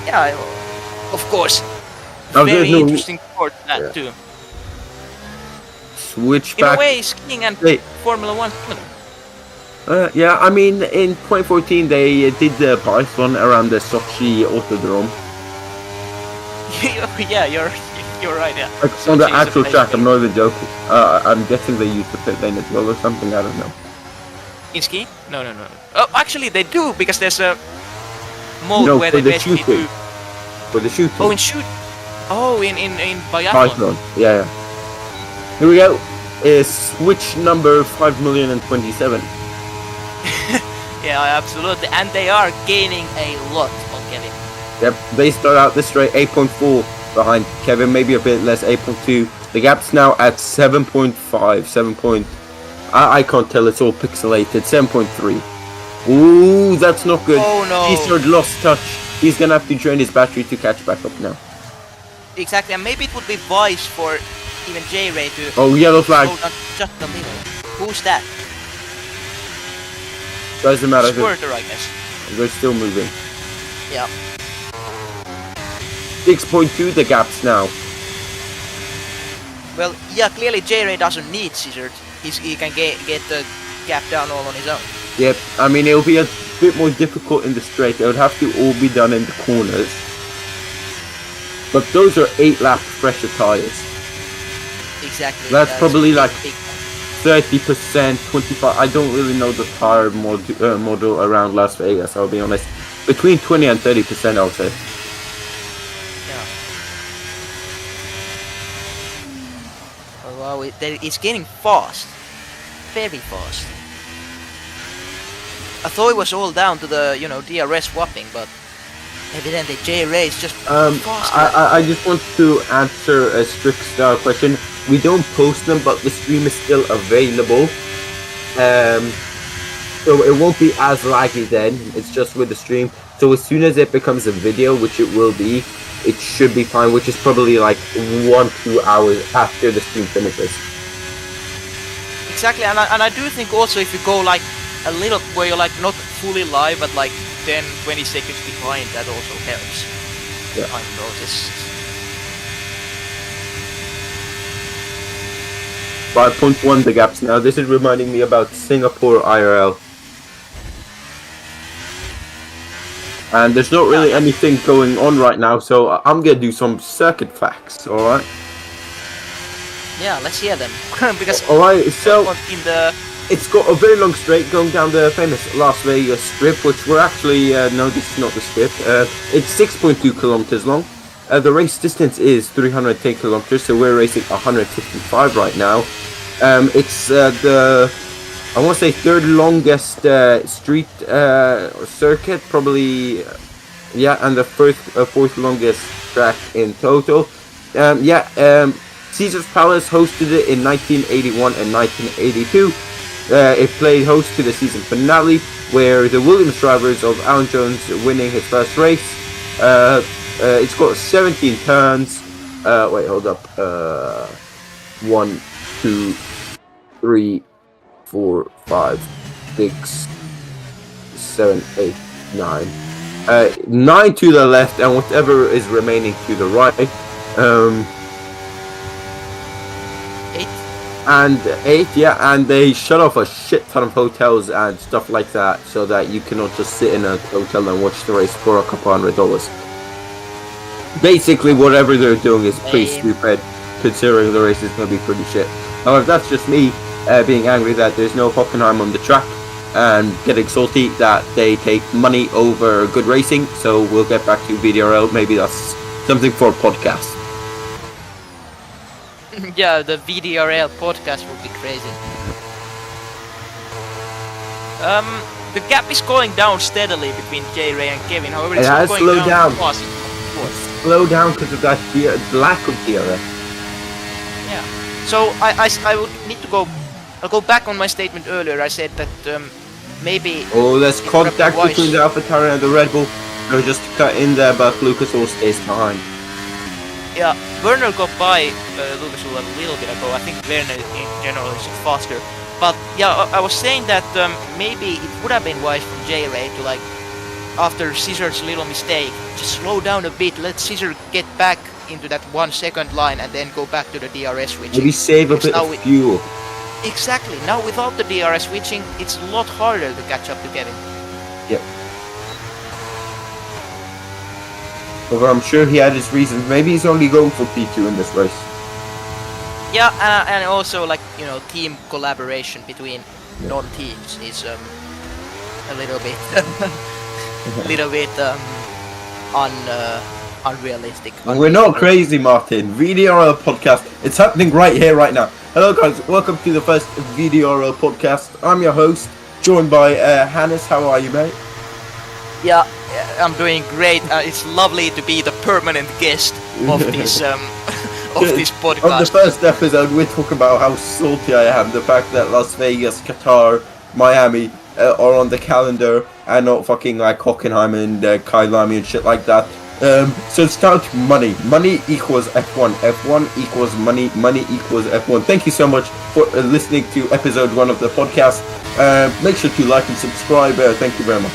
A: Yeah, of course.
B: Oh,
A: Very interesting sport that too.
B: Switch
A: In
B: back.
A: a way, skiing and Formula 1 similar.
B: Yeah, I mean, in 2014 they did the biathlon around the Sochi Autodrome.
A: Yeah, you're right. Yeah.
B: Like on the actual track, I'm not even joking. I'm guessing they used the pit lane as well or something. I don't know.
A: In skiing? No. Oh, actually they do, because there's a mode where they basically do.
B: For the shooting.
A: Oh, in shoot. Oh, in biathlon.
B: Yeah. Here we go. Switch number 5,027,000.
A: Yeah, absolutely. And they are gaining a lot on Kevin.
B: Yep, they start out this straight 8.4 behind Kevin, maybe a bit less, 8.2. The gap's now at 7.5, 7. I can't tell, it's all pixelated. 7.3. Ooh, that's not good.
A: Oh no.
B: He's lost touch. He's gonna have to drain his battery to catch back up now.
A: Exactly, and maybe it would be wise for even J-Ray to...
B: Oh, yellow flag.
A: Slow down just a little. Who's that?
B: Doesn't matter.
A: Squirter, I guess.
B: They're still moving.
A: Yeah.
B: 6.2 the gaps now.
A: Well, yeah, clearly J-Ray doesn't need scissors. He can get the gap down all on his own.
B: Yep, I mean it'll be a bit more difficult in the straight. It would have to all be done in the corners. But those are 8 lap pressure tires.
A: Exactly.
B: That's probably like 30%, 25. I don't really know the tire model around Las Vegas, I'll be honest. Between 20 and 30%, I'll say.
A: Yeah. Oh, wow, it's getting fast. Very fast. I thought it was all down to the, DRS swapping, but evidently J-Ray is just fast.
B: I just want to answer a strict style question. We don't post them, but the stream is still available. So it won't be as laggy then. It's just with the stream. So as soon as it becomes a video, which it will be, it should be fine, which is probably like 1-2 hours after the stream finishes.
A: Exactly, and I do think also if you go like a little where you're like not fully live but like 10-20 seconds behind, that also helps.
B: Yeah.
A: I've noticed.
B: 5.1 the gaps now. This is reminding me about Singapore IRL. And there's not really anything going on right now, so I'm gonna do some circuit facts, alright?
A: Yeah, let's hear them. Because
B: alright, so it's got a very long straight going down the famous Las Vegas Strip, which we're actually, no, this is not the strip. It's 6.2 kilometers long. The race distance is 310 kilometers, so we're racing 155 right now. It's the, I want to say, third longest street circuit, probably, and the fourth longest track in total. Caesar's Palace hosted it in 1981 and 1982. It played host to the season finale, where the Williams drivers of Alan Jones winning his first race. It's got 17 turns. Wait, hold up. 1, 2, 3, 4, 5, 6, 7, 8, 9. 9 to the left, and whatever is remaining to the right. 8, and they shut off a shit ton of hotels and stuff like that, so that you cannot just sit in a hotel and watch the race for a couple $100. Basically, whatever they're doing is pretty stupid. considering the race is going to be pretty shit. However, that's just me being angry that there's no Hockenheim on the track and getting salty that they take money over good racing. So we'll get back to VDRL. Maybe that's something for a podcast.
A: Yeah, the VDRL podcast would be crazy. The gap is going down steadily between J-Ray and Kevin. However, it's not going down fast.
B: Slow down because of that lack of DRS.
A: Yeah. So I would need to go. I'll go back on my statement earlier. I said that maybe.
B: Oh, there's contact between the AlphaTauri and the Red Bull. They're just cut in there, but Lucas all stays behind.
A: Yeah, Werner got by Lucas a little bit ago. I think Werner in general is faster. But yeah, I was saying that maybe it would have been wise from J-Ray to, like, after Scissor's little mistake, just slow down a bit, let Scissor get back into that 1 second line and then go back to the DRS switching.
B: Maybe save a bit of fuel.
A: Exactly. Now without the DRS switching, it's a lot harder to catch up to Kevin.
B: Yep. But I'm sure he had his reasons. Maybe he's only going for P2 in this race.
A: Yeah, and also, like, you know, team collaboration between non-teams is a little bit, unrealistic.
B: We're not crazy, Martin. VDRL podcast. It's happening right here, right now. Hello, guys. Welcome to the first VDRL podcast. I'm your host, joined by Hannes. How are you, mate?
A: Yeah, I'm doing great. It's lovely to be the permanent guest of this of this podcast.
B: On the first episode, we're talking about how salty I am. The fact that Las Vegas, Qatar, Miami are on the calendar and not fucking like Hockenheim and Kailami and shit like that. So it's down to money. Money equals F1. F1 equals money. Money equals F1. Thank you so much for listening to episode 1 of the podcast. Make sure to like and subscribe. Thank you very much.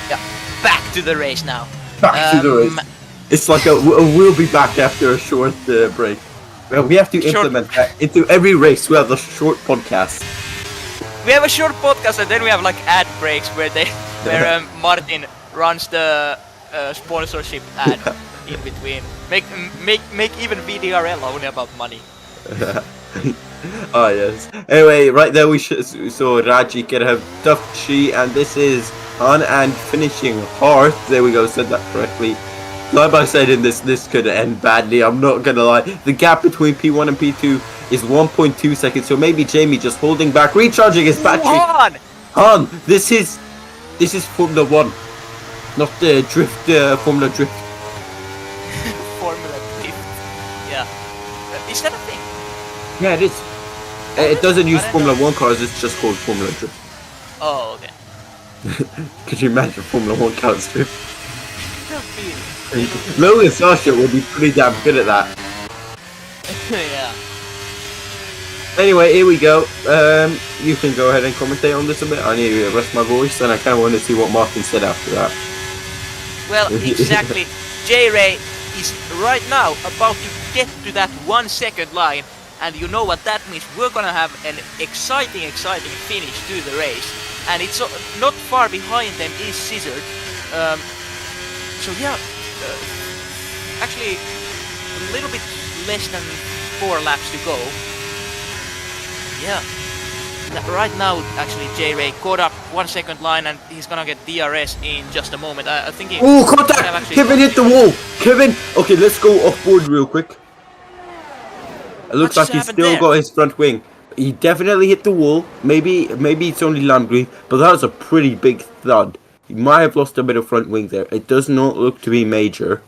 A: Yeah, back to the race now.
B: Back to the race. It's like we'll be back after a short break. Well, we have to implement that into every race. We have a short podcast.
A: We have a short podcast, and then we have like ad breaks where Martin runs the sponsorship ad in between. Make even VDRL only about money.
B: Oh yes. Anyway, right there we saw Raji get a Dufchi, and this is on and finishing hard. There we go. Said that correctly. Like I said, in this could end badly. I'm not gonna lie. The gap between P1 and P2 is 1.2 seconds. So maybe Jamie just holding back, recharging his battery. Han, this is Formula 1, not the drift. Formula Drift.
A: Formula Drift. Yeah. Is that a thing?
B: Yeah, it is. It doesn't use Formula 1 cars. It's just called Formula Drift.
A: Oh, okay.
B: Could you imagine Formula 1 cars drift? Logan Sasha will be pretty damn good at that.
A: Yeah.
B: Anyway, here we go. You can go ahead and commentate on this a bit. I need to rest my voice, and I kind of want to see what Martin said after that.
A: Well, exactly. J-Ray is right now about to get to that 1 second line, and you know what that means. We're gonna have an exciting finish to the race, and it's not far behind them is Scissor. So yeah, actually a little bit less than 4 laps to go. Yeah. Right now, actually, J-Ray caught up 1 second line, and he's gonna get DRS in just a moment. I think he...
B: Oh, contact! Kevin hit the wall! Kevin! Okay, let's go off board real quick. It looks like he's still got his front wing. He definitely hit the wall. Maybe it's only lime green, but that was a pretty big thud. He might have lost a bit of front wing there. It does not look to be major,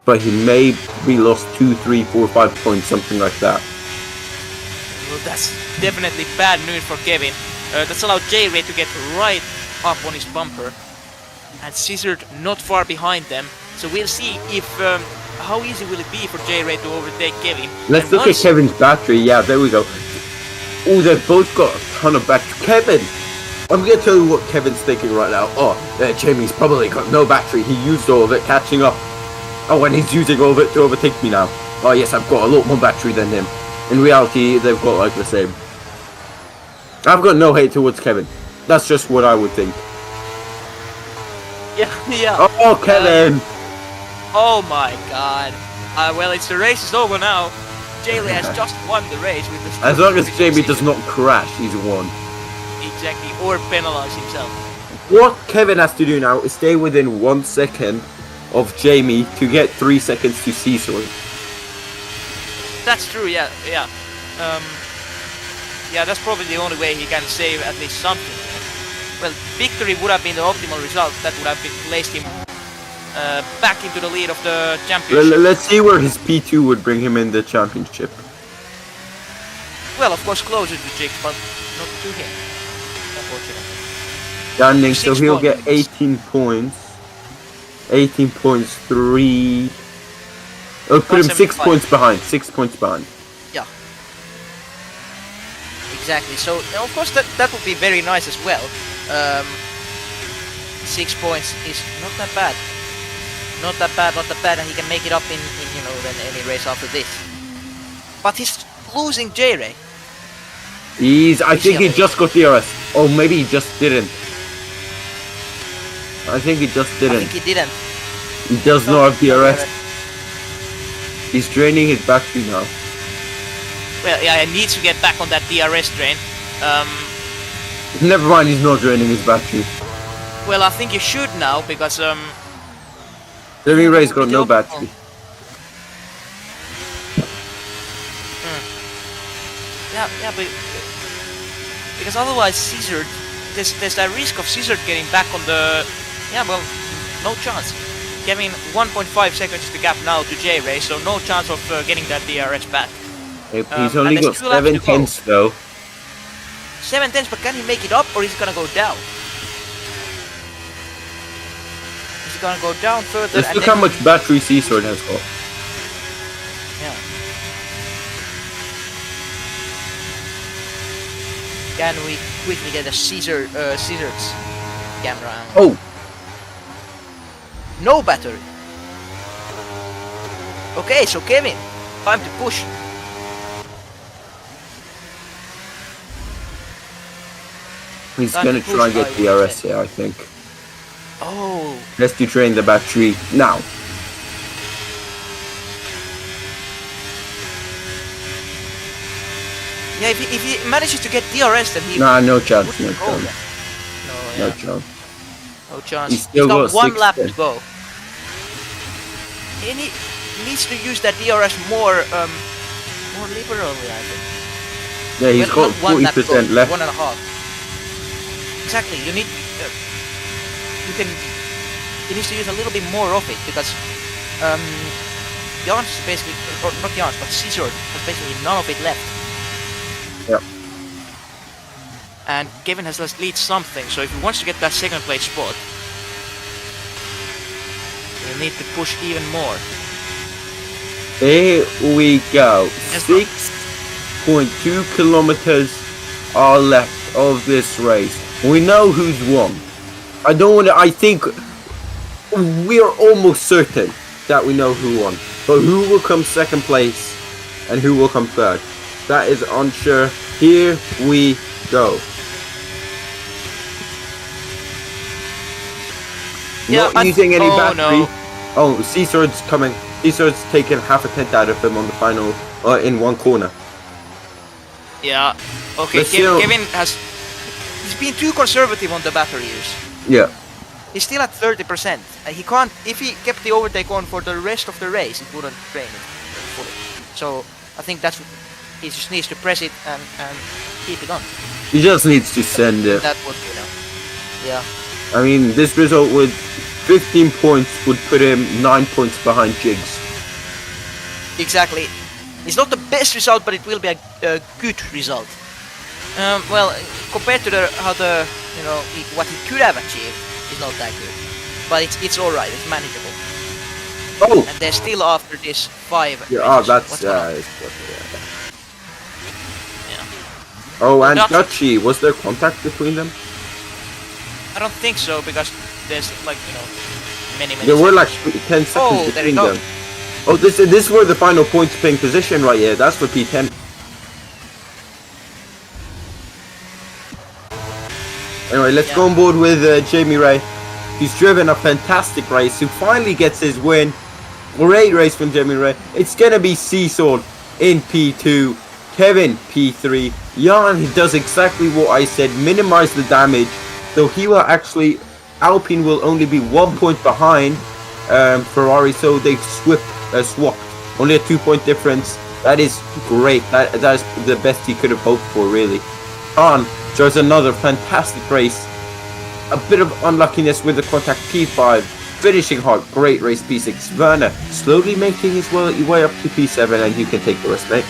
B: but he may be lost 2, 3, 4, 5 points, something like that.
A: Well, that's definitely bad news for Kevin. That's allowed J-Ray to get right up on his bumper, and Scissored not far behind them. So we'll see if how easy will it be for J-Ray to overtake Kevin.
B: Let's look at Kevin's battery. Yeah, there we go. Oh, they've both got a ton of battery. Kevin! I'm going to tell you what Kevin's thinking right now. Oh, Jamie's probably got no battery. He used all of it, catching up. Oh, and he's using all of it to overtake me now. Oh, yes, I've got a lot more battery than him. In reality, they've got like the same. I've got no hate towards Kevin. That's just what I would think.
A: Yeah.
B: Oh, Kevin!
A: Oh my god. Well, the race is over now. Jamie has just won the race with the
B: As long as Jamie does not crash, he's won.
A: Exactly, or penalize himself.
B: What Kevin has to do now is stay within 1 second of Jamie to get 3 seconds to Seesaw.
A: That's true, yeah. Yeah, that's probably the only way he can save at least something. Well, victory would have been the optimal result. That would have placed him back into the lead of the championship.
B: Let's see where his P2 would bring him in the championship.
A: Well, of course, closer to Jix, but not to him, unfortunately.
B: Standing, so
A: 6
B: he'll
A: points.
B: get 18 points. 18 points, 3. Oh, put him 6 points behind. 6 points behind.
A: Yeah. Exactly. So, of course, that would be very nice as well. 6 points is not that bad. Not that bad, and he can make it up in then any race after this. But he's losing J-Ray.
B: I think he just got DRS. Oh, maybe he just didn't. I think he just didn't.
A: I think he didn't.
B: He does not have DRS. He's draining his battery now.
A: Well, yeah, he needs to get back on that DRS train.
B: Never mind, he's not draining his battery.
A: Well, I think you should now, because
B: Jamie Ray's got no battery.
A: Yeah, but because otherwise Caesar, there's a risk of Caesar getting back on the. Yeah, well, no chance. Kevin, 1.5 seconds is the gap now to J-Ray, so no chance of getting that DRS back.
B: He's only got 7 tenths though.
A: 7 tenths, but can he make it up, or is he gonna go down? Is he gonna go down further?
B: Let's look how much battery Seasword has got.
A: Yeah. Can we quickly get a Caesar's camera angle?
B: Oh!
A: No battery. Okay, so Kevin, time to push.
B: He's gonna try and get DRS here, I think.
A: Oh.
B: Let's drain the battery now.
A: Yeah, if he manages to get DRS, then he.
B: Nah, no chance, no
A: wouldn't go
B: chance.
A: then.
B: No
A: No,
B: chance.
A: no chance.
B: He's still
A: got
B: got
A: 1
B: 6
A: lap to
B: then.
A: go. And he needs to use that DRS more liberally, I think.
B: Yeah, he's
A: Well,
B: got
A: not 1 lap to go,
B: 40% left.
A: 1.5. Exactly. You need. He needs to use a little bit more of it, because Jans basically, or not Jans, but Caesar has basically none of it left.
B: Yep.
A: And Kevin has at least something, so if he wants to get that second place spot, he'll need to push even more.
B: There we go.
A: Yes,
B: 6.2 kilometers are left of this race. We know who's won. I think we're almost certain that we know who won. But who will come second place and who will come third? That is unsure. Here we go.
A: Yeah,
B: Not using any
A: oh,
B: battery.
A: no.
B: Oh, Seasword's coming. Seasword's taken half a tenth out of him on the final, in one corner.
A: Yeah. Okay,
B: Let's see.
A: Kevin has. He's been too conservative on the battery use.
B: Yeah.
A: He's still at 30%. And he can't. If he kept the overtake on for the rest of the race, it wouldn't drain it fully. So I think that's. He just needs to press it and keep it on.
B: He just needs to send it.
A: That would be enough. Yeah.
B: I mean, this result with 15 points would put him 9 points behind Jigs.
A: Exactly. It's not the best result, but it will be a good result. Well, compared to what he could have achieved, it's not that good. But it's all right. It's manageable.
B: Oh.
A: And they're still after this 5.
B: Yeah. Oh,
A: races.
B: that's
A: What's going on?
B: Yeah. Oh, and Dutchy. Was there contact between them?
A: I don't think so, because there's many.
B: There were like 10 seconds
A: Oh, there you
B: between
A: go.
B: them. Oh, this were the final points paying position right here. That's for P10. Anyway, let's go on board with Jamie Ray. He's driven a fantastic race. Who finally gets his win. Great race from Jamie Ray. It's gonna be Seesaw in P2, Kevin P3. Jan does exactly what I said, minimize the damage, so he will actually, Alpine will only be 1 point behind Ferrari, so they swapped. Only a 2-point difference. That is great. That is the best he could have hoped for, really. Han shows another fantastic race. A bit of unluckiness with the contact P5. Finishing hard. Great race P6. Werner slowly making his way up to P7, and you can take the rest, mate.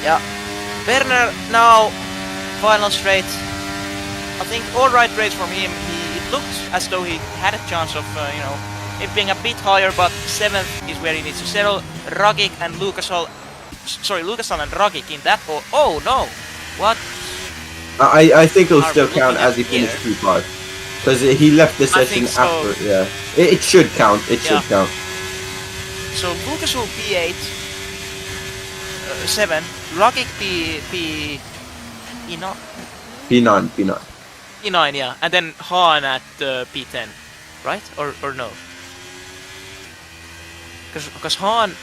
A: Yeah. Werner now, final straight. I think alright race from him. It looked as though he had a chance of, it being a bit higher, but 7th is where he needs to settle. Ragic and Lucasol and Ragic in that hole. Oh no! What?
B: I think it'll still count as he finished P5. Because he left the session
A: so.
B: after, yeah. It should count, should count.
A: So Lucasol P8, 7, Ragic P9?
B: P9.
A: P9, yeah. And then Han at P10, right? Or no? Because Han...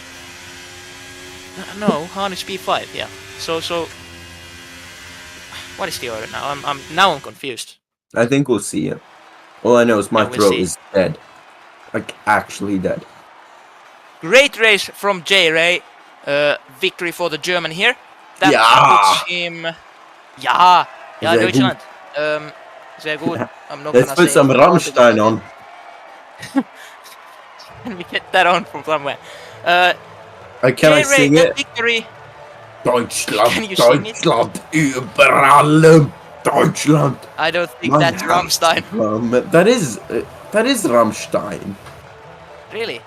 A: No, Han is P5, yeah. So... What is the order now? I'm confused.
B: I think we'll see it. All I know is my throat is dead. Like, actually dead.
A: Great race from J-Ray. Victory for the German here. That puts him... Ja, Deutschland. Sehr gut. I'm not
B: Let's put some Rammstein on.
A: Can we get that on from somewhere?
B: Can I sing it?
A: Victory.
B: Deutschland, Deutschland, überall, Deutschland.
A: I don't think that's Rammstein.
B: That is Rammstein.
A: Really?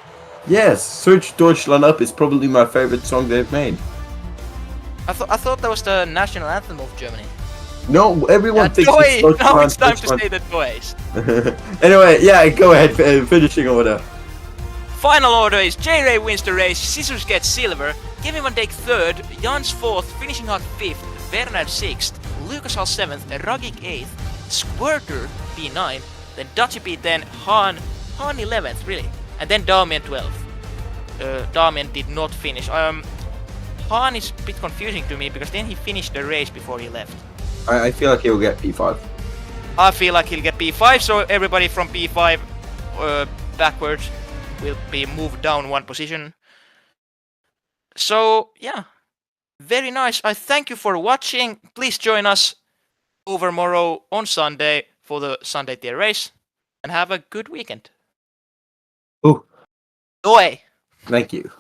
B: Yes, Search Deutschland Up is probably my favorite song they've made.
A: I thought that was the national anthem of Germany.
B: No, everyone thinks it's Deutschland.
A: Now it's time to say the toys.
B: Anyway, yeah, go ahead, finishing order.
A: Final order is J-Ray wins the race, Scissors gets silver, Kevin Van Dijk 3rd, Jans 4th, finishing out 5th, Werner 6th, Lucas Hall 7th, Ragic 8th, Squirter P9, then Dutchy P10, Han 11th, really, and then Damian 12th. Damian did not finish. Han is a bit confusing to me because then he finished the race before he left.
B: I feel like he'll get P5.
A: I feel like he'll get P5, so everybody from P5 backwards will be moved down 1 position. So, yeah. Very nice. I thank you for watching. Please join us overmorrow on Sunday for the Sunday tier race. And have a good weekend.
B: Ooh.
A: Oi!
B: Thank you.